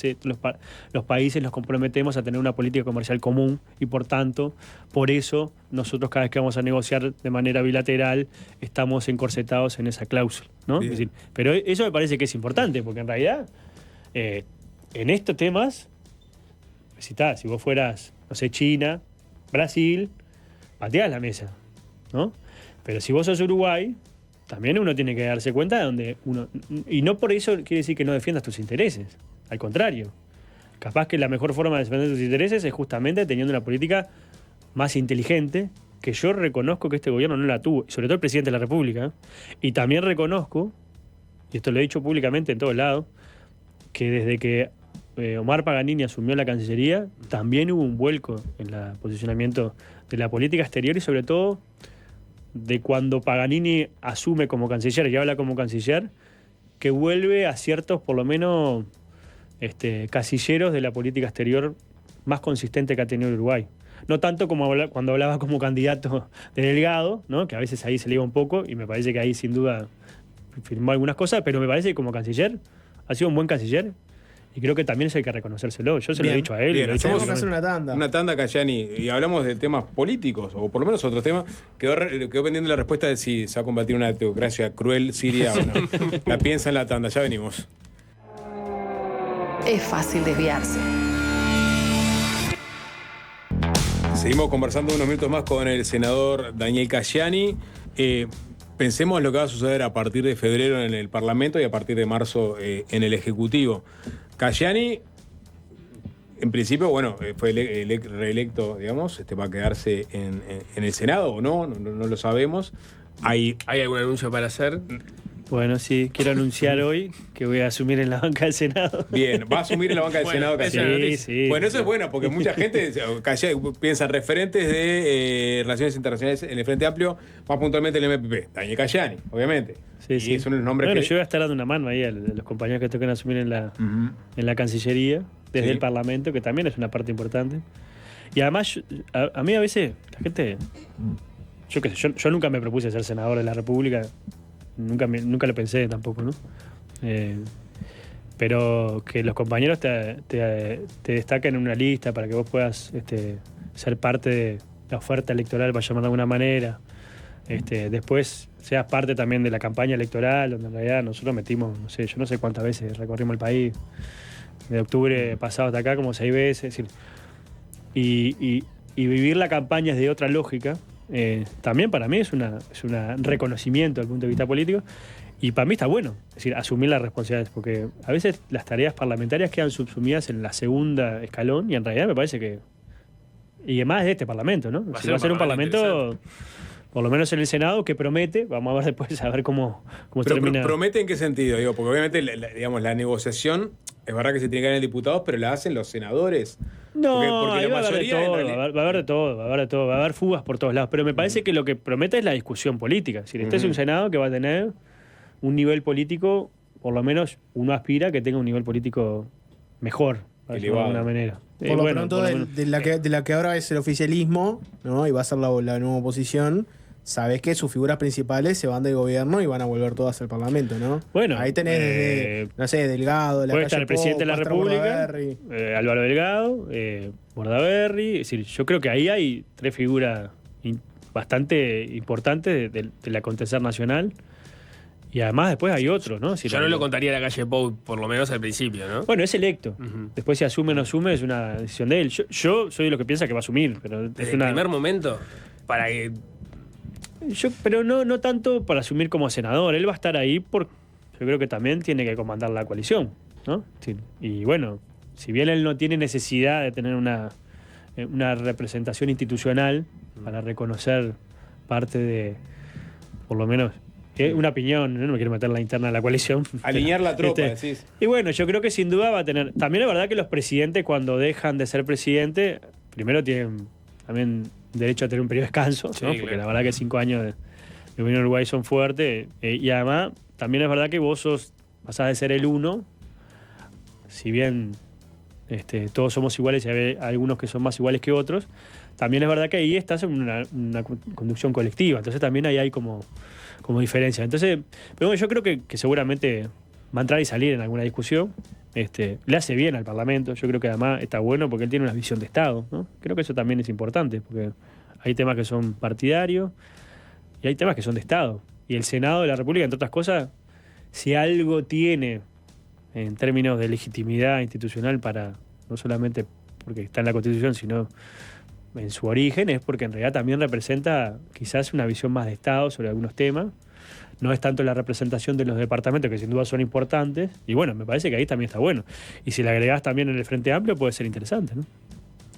los países nos comprometemos a tener una política comercial común y por tanto, por eso nosotros cada vez que vamos a negociar de manera bilateral estamos encorsetados en esa cláusula, ¿no? Es decir, pero eso me parece que es importante, porque en realidad en estos temas, si vos fueras, no sé, China, Brasil, pateás la mesa, ¿no? Pero si vos sos Uruguay, también uno tiene que darse cuenta de donde uno... Y no por eso quiere decir que no defiendas tus intereses. Al contrario. Capaz que la mejor forma de defender tus intereses es justamente teniendo una política más inteligente, que yo reconozco que este gobierno no la tuvo, y sobre todo el presidente de la República. Y también reconozco, y esto lo he dicho públicamente en todos lados, que desde que Omar Paganini asumió la Cancillería, también hubo un vuelco en el posicionamiento de la política exterior y sobre todo de cuando Paganini asume como canciller y habla como canciller, que vuelve a ciertos, por lo menos, casilleros de la política exterior más consistente que ha tenido Uruguay. No tanto como cuando hablaba como candidato de Delgado, ¿no? Que a veces ahí se le iba un poco y me parece que ahí sin duda firmó algunas cosas, pero me parece que como canciller ha sido un buen canciller. Y creo que también eso hay que reconocérselo. Yo se lo he dicho a él. Bien, Tenemos que hacer una tanda. Una tanda, Cayani. Y hablamos de temas políticos, o por lo menos otros temas. Quedó pendiente la respuesta de si se va a combatir una teocracia cruel siria o no. La piensa en la tanda. Ya venimos. Es fácil desviarse. Seguimos conversando unos minutos más con el senador Daniel Cayani. Pensemos lo que va a suceder a partir de febrero en el Parlamento y a partir de marzo en el Ejecutivo. Cayani, en principio, bueno, fue reelecto, digamos, va a quedarse en el Senado o no lo sabemos. ¿Hay algún anuncio para hacer? Bueno, sí, quiero anunciar hoy que voy a asumir en la banca del Senado. Bien, va a asumir en la banca del Senado, Cayani. Sí. Bueno, eso es bueno, porque mucha gente piensa en referentes de relaciones internacionales en el Frente Amplio, más puntualmente el MPP. Daniel Cayani, obviamente. Sí. Y son los nombres yo voy a estar dando una mano ahí a los compañeros que toquen asumir en la Cancillería, desde el Parlamento, que también es una parte importante. Y además, a mí a veces, la gente... Yo nunca me propuse ser senador de la República. Nunca lo pensé tampoco, ¿no? pero que los compañeros te destaquen en una lista para que vos puedas ser parte de la oferta electoral, para llamarlo de alguna manera. Después seas parte también de la campaña electoral, donde en realidad nosotros metimos, no sé, yo no sé cuántas veces recorrimos el país, de octubre pasado hasta acá como 6 veces, es decir, y vivir la campaña desde otra lógica, también para mí es un reconocimiento desde el punto de vista político, y para mí está bueno, es decir, asumir las responsabilidades, porque a veces las tareas parlamentarias quedan subsumidas en la segunda escalón, y en realidad me parece que, y además de este Parlamento, ¿no? Va a ser un Parlamento, por lo menos en el Senado, que promete, vamos a ver después a ver cómo termina. ¿Promete en qué sentido? Digo, porque obviamente la negociación, es verdad que se tiene que ganar en diputados, pero la hacen los senadores. No, porque ahí va a haber de todo, va a haber de todo, va a haber fugas por todos lados, pero me parece que lo que promete es la discusión política. Es decir, este es un Senado que va a tener un nivel político, por lo menos uno aspira que tenga un nivel político mejor, para decirlo de alguna manera. Por lo pronto, de la que ahora es el oficialismo, ¿no? Y va a ser la nueva oposición, sabés que sus figuras principales se van del gobierno y van a volver todas al Parlamento, ¿no? Bueno, ahí tenés desde, no sé, Delgado, puede estar el presidente de la República, Álvaro Delgado, Bordaberry. Es decir, yo creo que ahí hay 3 figuras bastante importantes del acontecer nacional. Y además después hay otros, ¿no? Yo no lo contaría a la calle Pou, por lo menos al principio, ¿no? Bueno, es electo. Después si asume o no asume es una decisión de él. Yo soy de los que piensa que va a asumir. Pero desde el primer momento, para que... Pero no tanto para asumir como senador. Él va a estar ahí porque yo creo que también tiene que comandar la coalición, ¿no? Sí. Y bueno, si bien él no tiene necesidad de tener una representación institucional para reconocer parte de, por lo menos... Una opinión, no me quiero meter la interna de la coalición. Alinear la tropa, decís. Y bueno, yo creo que sin duda va a tener... También es verdad que los presidentes, cuando dejan de ser presidente, primero tienen también derecho a tener un periodo de descanso, sí, ¿no? Porque la verdad que 5 años de Unión Uruguay son fuertes. Y además, también es verdad que vos pasás de ser el uno, si bien todos somos iguales y hay algunos que son más iguales que otros, también es verdad que ahí estás en una conducción colectiva. Entonces también ahí hay como diferencia. Entonces, pero bueno, yo creo que seguramente va a entrar y salir en alguna discusión. Le hace bien al Parlamento. Yo creo que además está bueno porque él tiene una visión de Estado, ¿no? Creo que eso también es importante, porque hay temas que son partidarios y hay temas que son de Estado. Y el Senado de la República, entre otras cosas, si algo tiene en términos de legitimidad institucional para, no solamente porque está en la Constitución, sino en su origen, es porque en realidad también representa quizás una visión más de Estado sobre algunos temas. No es tanto la representación de los departamentos, que sin duda son importantes, y bueno, me parece que ahí también está bueno. Y si le agregás también en el Frente Amplio, puede ser interesante, ¿no?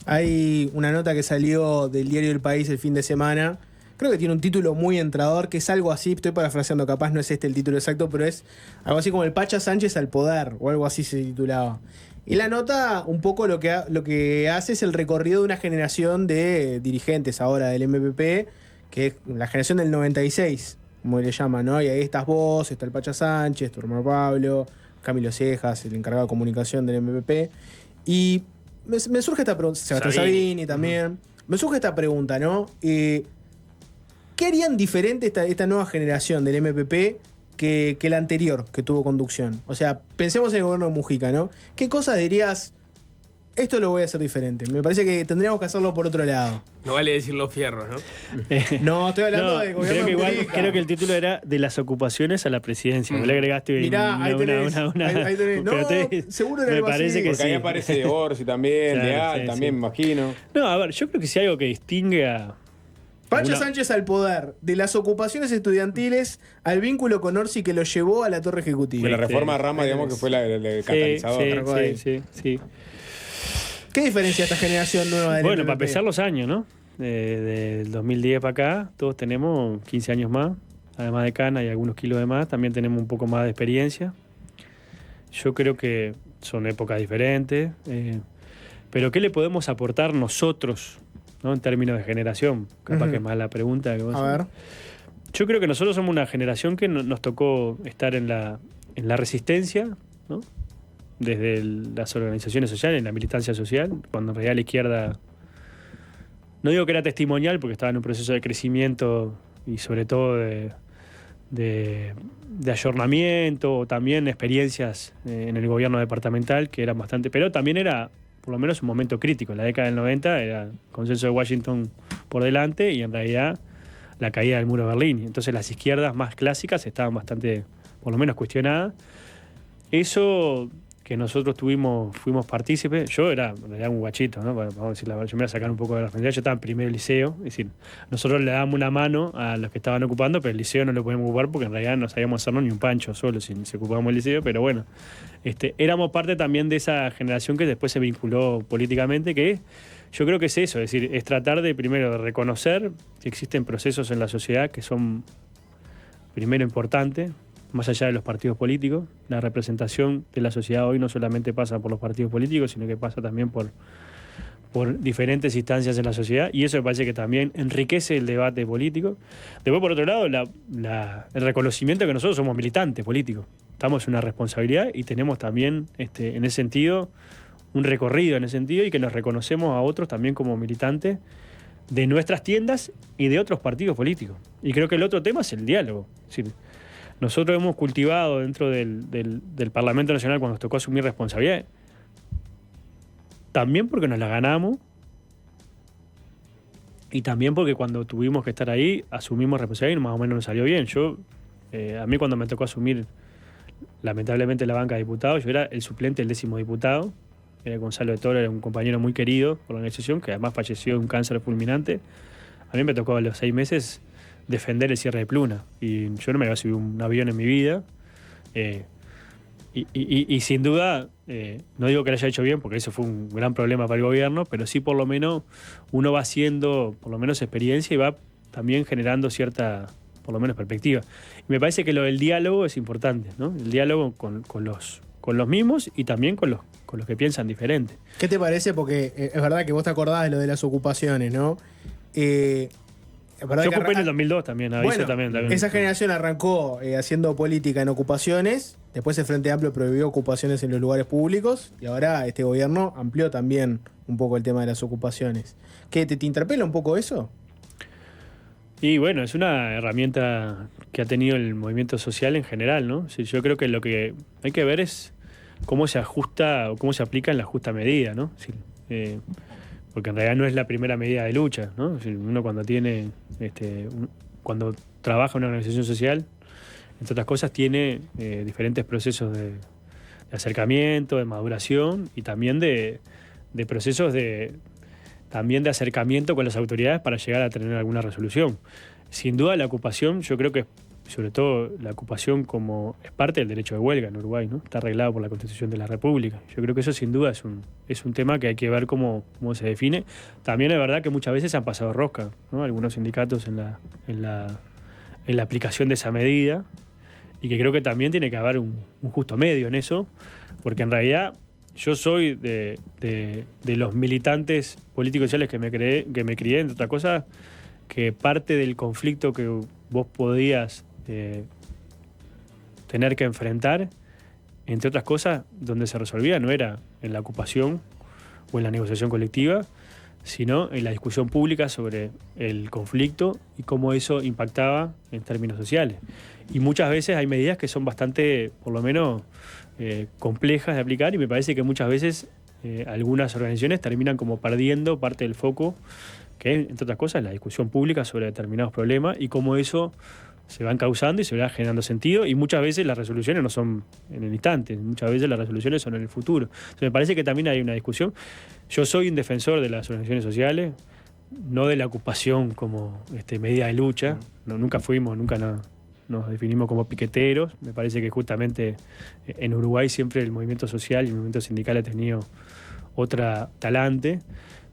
Hay una nota que salió del diario El País el fin de semana, creo que tiene un título muy entrador, que es algo así, estoy parafraseando, capaz no es el título exacto, pero es algo así como el Pacha Sánchez al poder, o algo así se titulaba. Y la nota, un poco lo que hace es el recorrido de una generación de dirigentes ahora del MPP, que es la generación del 96, como le llaman, ¿no? Y ahí estás vos, está el Pacha Sánchez, tu hermano Pablo, Camilo Cejas, el encargado de comunicación del MPP. Y me surge esta pregunta, Sebastián Sabini también, me surge esta pregunta, ¿no? ¿Qué harían diferente esta nueva generación del MPP que la anterior, que tuvo conducción? O sea, pensemos en el gobierno de Mujica, ¿no? ¿Qué cosas dirías, esto lo voy a hacer diferente? Me parece que tendríamos que hacerlo por otro lado. No vale decir los fierros, ¿no? No, estoy hablando del gobierno de Mujica. Creo que el título era de las ocupaciones a la presidencia. Vos le agregaste mirá, ahí tenés. Ahí tenés. No, seguro era me algo parece así. que porque sí. ahí aparece de Orsi también, Claro, Leal sí, también, sí. me imagino. No, a ver, yo creo que si hay algo que distingue a... Pacha Sánchez al poder, de las ocupaciones estudiantiles al vínculo con Orsi que lo llevó a la torre ejecutiva. De la reforma Rama, digamos que fue el catalizador. Sí. ¿Qué diferencia esta generación nueva del Bueno, MPP? para empezar los años, ¿no? Del 2010 para acá, todos tenemos 15 años más. Además de cana y algunos kilos de más, también tenemos un poco más de experiencia. Yo creo que son épocas diferentes. Pero ¿qué le podemos aportar nosotros, ¿no? En términos de generación? Capaz que es más la pregunta que vos A ver. Yo creo que nosotros somos una generación que nos tocó estar en la resistencia, ¿no? Desde las organizaciones sociales, en la militancia social, cuando en realidad la izquierda, no digo que era testimonial, porque estaba en un proceso de crecimiento y sobre todo de ayornamiento, también experiencias en el gobierno departamental que eran bastante, pero también era por lo menos un momento crítico. En la década del 90 era el consenso de Washington por delante y en realidad la caída del muro de Berlín. Entonces las izquierdas más clásicas estaban bastante, por lo menos, cuestionadas. Eso que nosotros fuimos partícipes, yo era en realidad un guachito, ¿no? Vamos a decir la verdad, yo me voy a sacar un poco de la frente. Yo estaba en primer liceo, es decir, nosotros le dábamos una mano a los que estaban ocupando, pero el liceo no lo podíamos ocupar porque en realidad no sabíamos hacernos ni un pancho solo si ocupábamos el liceo, pero bueno, éramos parte también de esa generación que después se vinculó políticamente, que yo creo que es eso, es decir, es tratar de primero de reconocer que existen procesos en la sociedad que son primero importantes, más allá de los partidos políticos. La representación de la sociedad hoy no solamente pasa por los partidos políticos, sino que pasa también por diferentes instancias en la sociedad, y eso me parece que también enriquece el debate político. Después, por otro lado, el reconocimiento de que nosotros somos militantes políticos. Estamos en una responsabilidad y tenemos también, en ese sentido, un recorrido en ese sentido, y que nos reconocemos a otros también como militantes de nuestras tiendas y de otros partidos políticos. Y creo que el otro tema es el diálogo. Es decir, nosotros hemos cultivado dentro del Parlamento Nacional, cuando nos tocó asumir responsabilidades, también porque nos la ganamos y también porque cuando tuvimos que estar ahí asumimos responsabilidad y más o menos nos salió bien. A mí cuando me tocó asumir lamentablemente la banca de diputados, yo era el suplente del 10º diputado. Gonzalo de Toro era un compañero muy querido por la organización, que además falleció de un cáncer fulminante. A mí me tocó a los 6 meses defender el cierre de Pluna, y yo no me había subido un avión en mi vida, y sin duda, no digo que lo haya hecho bien, porque eso fue un gran problema para el gobierno, pero sí por lo menos uno va haciendo por lo menos experiencia y va también generando cierta, por lo menos, perspectiva. Y me parece que lo del diálogo es importante, ¿no? El diálogo con los mismos y también con los que piensan diferente. ¿Qué te parece? Porque es verdad que vos te acordás de lo de las ocupaciones, ¿no? Yo ocupé en el 2002 también, bueno, también. Esa generación arrancó haciendo política en ocupaciones, después el Frente Amplio prohibió ocupaciones en los lugares públicos, y ahora este gobierno amplió también un poco el tema de las ocupaciones. ¿Qué, te interpela un poco eso? Y bueno, es una herramienta que ha tenido el movimiento social en general, ¿no? Sí, yo creo que lo que hay que ver es cómo se ajusta o cómo se aplica en la justa medida, ¿no? Sí, porque en realidad no es la primera medida de lucha, ¿no? Uno cuando cuando trabaja en una organización social, entre otras cosas, tiene diferentes procesos de acercamiento, de maduración y también de procesos también de acercamiento con las autoridades para llegar a tener alguna resolución. Sin duda la ocupación, yo creo que sobre todo la ocupación como es parte del derecho de huelga en Uruguay, ¿no? Está arreglado por la Constitución de la República. Yo creo que eso sin duda es un tema que hay que ver cómo se define. También es verdad que muchas veces han pasado rosca, ¿no? Algunos sindicatos en la aplicación de esa medida, y que creo que también tiene que haber un justo medio en eso, porque en realidad yo soy de los militantes políticos sociales que me crié, entre otras cosas, que parte del conflicto que vos podías tener que enfrentar, entre otras cosas, donde se resolvía no era en la ocupación o en la negociación colectiva, sino en la discusión pública sobre el conflicto y cómo eso impactaba en términos sociales. Y muchas veces hay medidas que son bastante, por lo menos, complejas de aplicar, y me parece que muchas veces algunas organizaciones terminan como perdiendo parte del foco, que es, entre otras cosas, la discusión pública sobre determinados problemas y cómo eso se van causando y se va generando sentido, y muchas veces las resoluciones no son en el instante, muchas veces las resoluciones son en el futuro. Entonces me parece que también hay una discusión. Yo soy un defensor de las organizaciones sociales, no de la ocupación como medida de lucha, nunca nos definimos como piqueteros. Me parece que justamente en Uruguay siempre el movimiento social y el movimiento sindical ha tenido otra talante,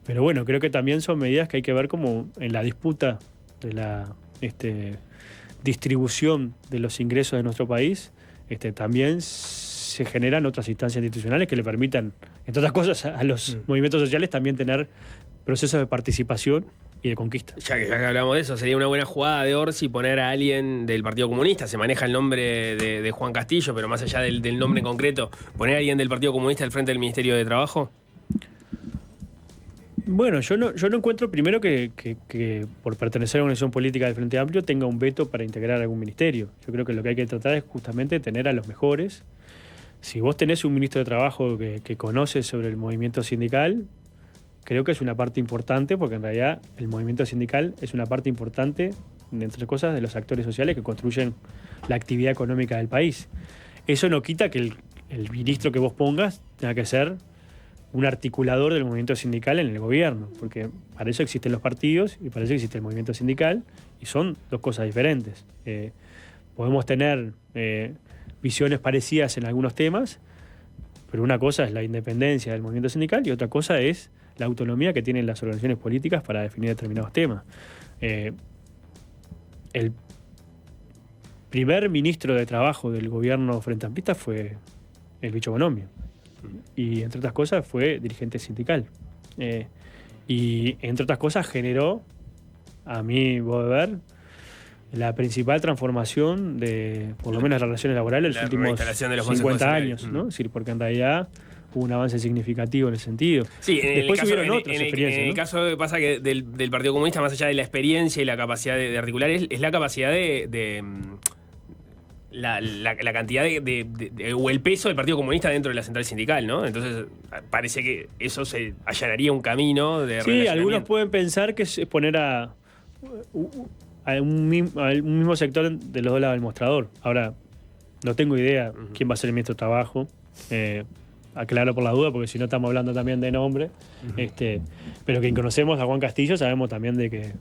pero bueno, creo que también son medidas que hay que ver como en la disputa de la distribución de los ingresos de nuestro país, también se generan otras instancias institucionales que le permitan, entre otras cosas, a los movimientos sociales también tener procesos de participación y de conquista. Ya que hablamos de eso, sería una buena jugada de Orsi poner a alguien del Partido Comunista. Se maneja el nombre de Juan Castillo, pero más allá del nombre en concreto, poner a alguien del Partido Comunista al frente del Ministerio de Trabajo. Bueno, yo no encuentro primero que por pertenecer a una organización política del Frente Amplio tenga un veto para integrar algún ministerio. Yo creo que lo que hay que tratar es justamente tener a los mejores. Si vos tenés un ministro de Trabajo que conoce sobre el movimiento sindical, creo que es una parte importante, porque en realidad el movimiento sindical es una parte importante, entre otras cosas, de los actores sociales que construyen la actividad económica del país. Eso no quita que el ministro que vos pongas tenga que ser un articulador del movimiento sindical en el gobierno, porque para eso existen los partidos y para eso existe el movimiento sindical, y son dos cosas diferentes. Podemos tener visiones parecidas en algunos temas, pero una cosa es la independencia del movimiento sindical y otra cosa es la autonomía que tienen las organizaciones políticas para definir determinados temas. El primer ministro de Trabajo del gobierno frente amplista fue el Bicho Bonomio. Y entre otras cosas fue dirigente sindical. Y entre otras cosas generó, a mi modo de ver, la principal transformación de, por lo menos, las relaciones laborales en los últimos 50 años, ¿no? Es decir, porque en realidad hubo un avance significativo en ese sentido. Sí, después hubieron otras experiencias. En el caso pasa que del Partido Comunista, más allá de la experiencia y la capacidad de articular, es la capacidad la cantidad o el peso del Partido Comunista dentro de la central sindical, ¿no? Entonces parece que eso se allanaría un camino de Sí, algunos pueden pensar que es poner a un mismo sector de los dos lados del mostrador. Ahora, no tengo idea quién va a ser el ministro de Trabajo. Aclaro por la duda, porque si no estamos hablando también de nombre. Pero quien conocemos a Juan Castillo sabemos también de que,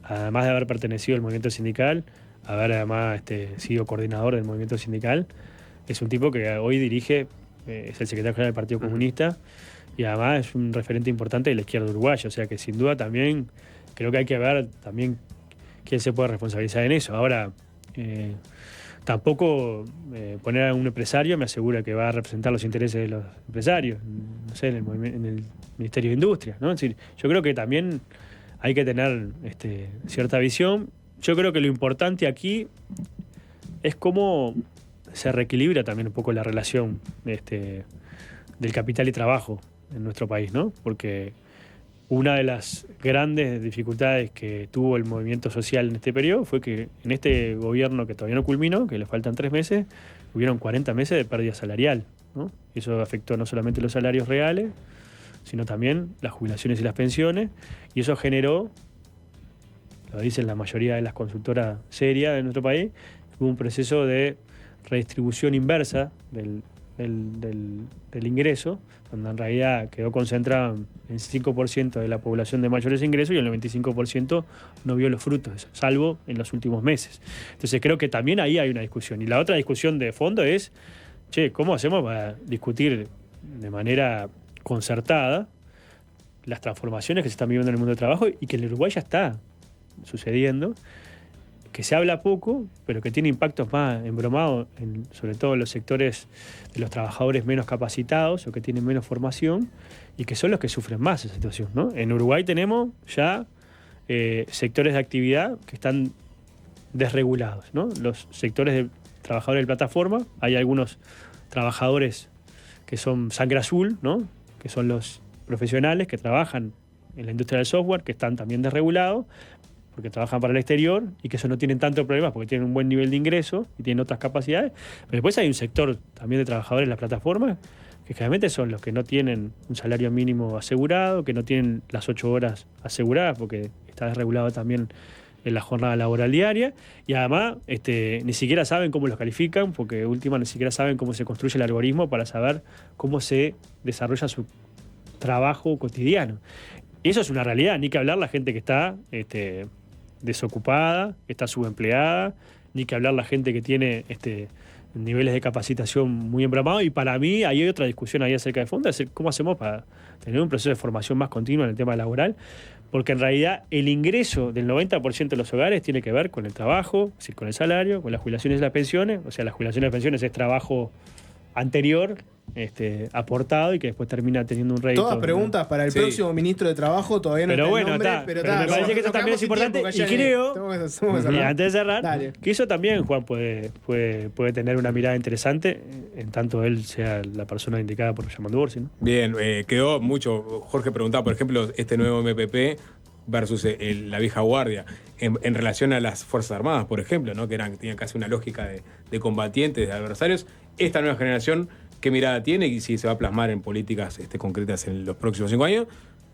además de haber pertenecido al movimiento sindical, haber además sido coordinador del movimiento sindical, es un tipo que hoy dirige, es el secretario general del Partido Comunista, y además es un referente importante de la izquierda uruguaya. O sea que sin duda también creo que hay que ver también quién se puede responsabilizar en eso. Ahora, tampoco poner a un empresario me asegura que va a representar los intereses de los empresarios, no sé, en el Ministerio de Industria, ¿no? Es decir, yo creo que también hay que tener cierta visión. Yo creo que lo importante aquí es cómo se reequilibra también un poco la relación del capital y trabajo en nuestro país, ¿no? Porque una de las grandes dificultades que tuvo el movimiento social en este periodo fue que en este gobierno que todavía no culminó, que le faltan 3 meses, hubieron 40 meses de pérdida salarial, ¿no? Eso afectó no solamente los salarios reales, sino también las jubilaciones y las pensiones, y eso generó, lo dicen la mayoría de las consultoras serias de nuestro país, hubo un proceso de redistribución inversa del ingreso, donde en realidad quedó concentrado en el 5% de la población de mayores ingresos y el 95% no vio los frutos de eso, salvo en los últimos meses. Entonces creo que también ahí hay una discusión. Y la otra discusión de fondo es, ¿cómo hacemos para discutir de manera concertada las transformaciones que se están viviendo en el mundo del trabajo y que en Uruguay ya está sucediendo, que se habla poco, pero que tiene impactos más embromados, sobre todo en los sectores de los trabajadores menos capacitados o que tienen menos formación y que son los que sufren más esa situación, ¿no? En Uruguay tenemos ya sectores de actividad que están desregulados, ¿no? Los sectores de trabajadores de plataforma, hay algunos trabajadores que son sangre azul, ¿no? Que son los profesionales que trabajan en la industria del software, que están también desregulados, porque trabajan para el exterior y que eso no tienen tanto problemas porque tienen un buen nivel de ingreso y tienen otras capacidades. Pero después hay un sector también de trabajadores en las plataformas que generalmente son los que no tienen un salario mínimo asegurado, que no tienen las 8 horas aseguradas porque está desregulado también en la jornada laboral diaria, y además ni siquiera saben cómo los califican, porque última ni siquiera saben cómo se construye el algoritmo para saber cómo se desarrolla su trabajo cotidiano. Y eso es una realidad, ni que hablar la gente que está desocupada, que está subempleada, ni que hablar la gente que tiene niveles de capacitación muy embramados. Y para mí ahí hay otra discusión ahí acerca de fondo, es cómo hacemos para tener un proceso de formación más continua en el tema laboral, porque en realidad el ingreso del 90% de los hogares tiene que ver con el trabajo, es decir, con el salario, con las jubilaciones y las pensiones. O sea, las jubilaciones y las pensiones es trabajo anterior aportado y que después termina teniendo un rédito. Todas preguntas para el próximo ministro de Trabajo, todavía no pero está bueno, el nombre, está. pero Me parece que eso también es importante. Y creo, y antes de cerrar, que eso también, Juan, puede tener una mirada interesante, en tanto él sea la persona indicada por Jean Borsi, ¿no? Bien, quedó mucho. Jorge preguntaba, por ejemplo, este nuevo MPP versus la vieja guardia, en relación a las Fuerzas Armadas, por ejemplo, ¿no? Que tenían casi una lógica de combatientes, de adversarios. Esta nueva generación, ¿qué mirada tiene y si se va a plasmar en políticas concretas en los próximos 5 años?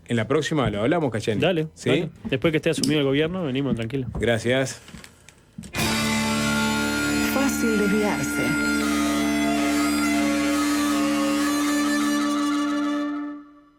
En la próxima lo hablamos, Cayeni. Dale, ¿sí? Dale. Después que esté asumido el gobierno, venimos tranquilos. Gracias. Fácil desviarse.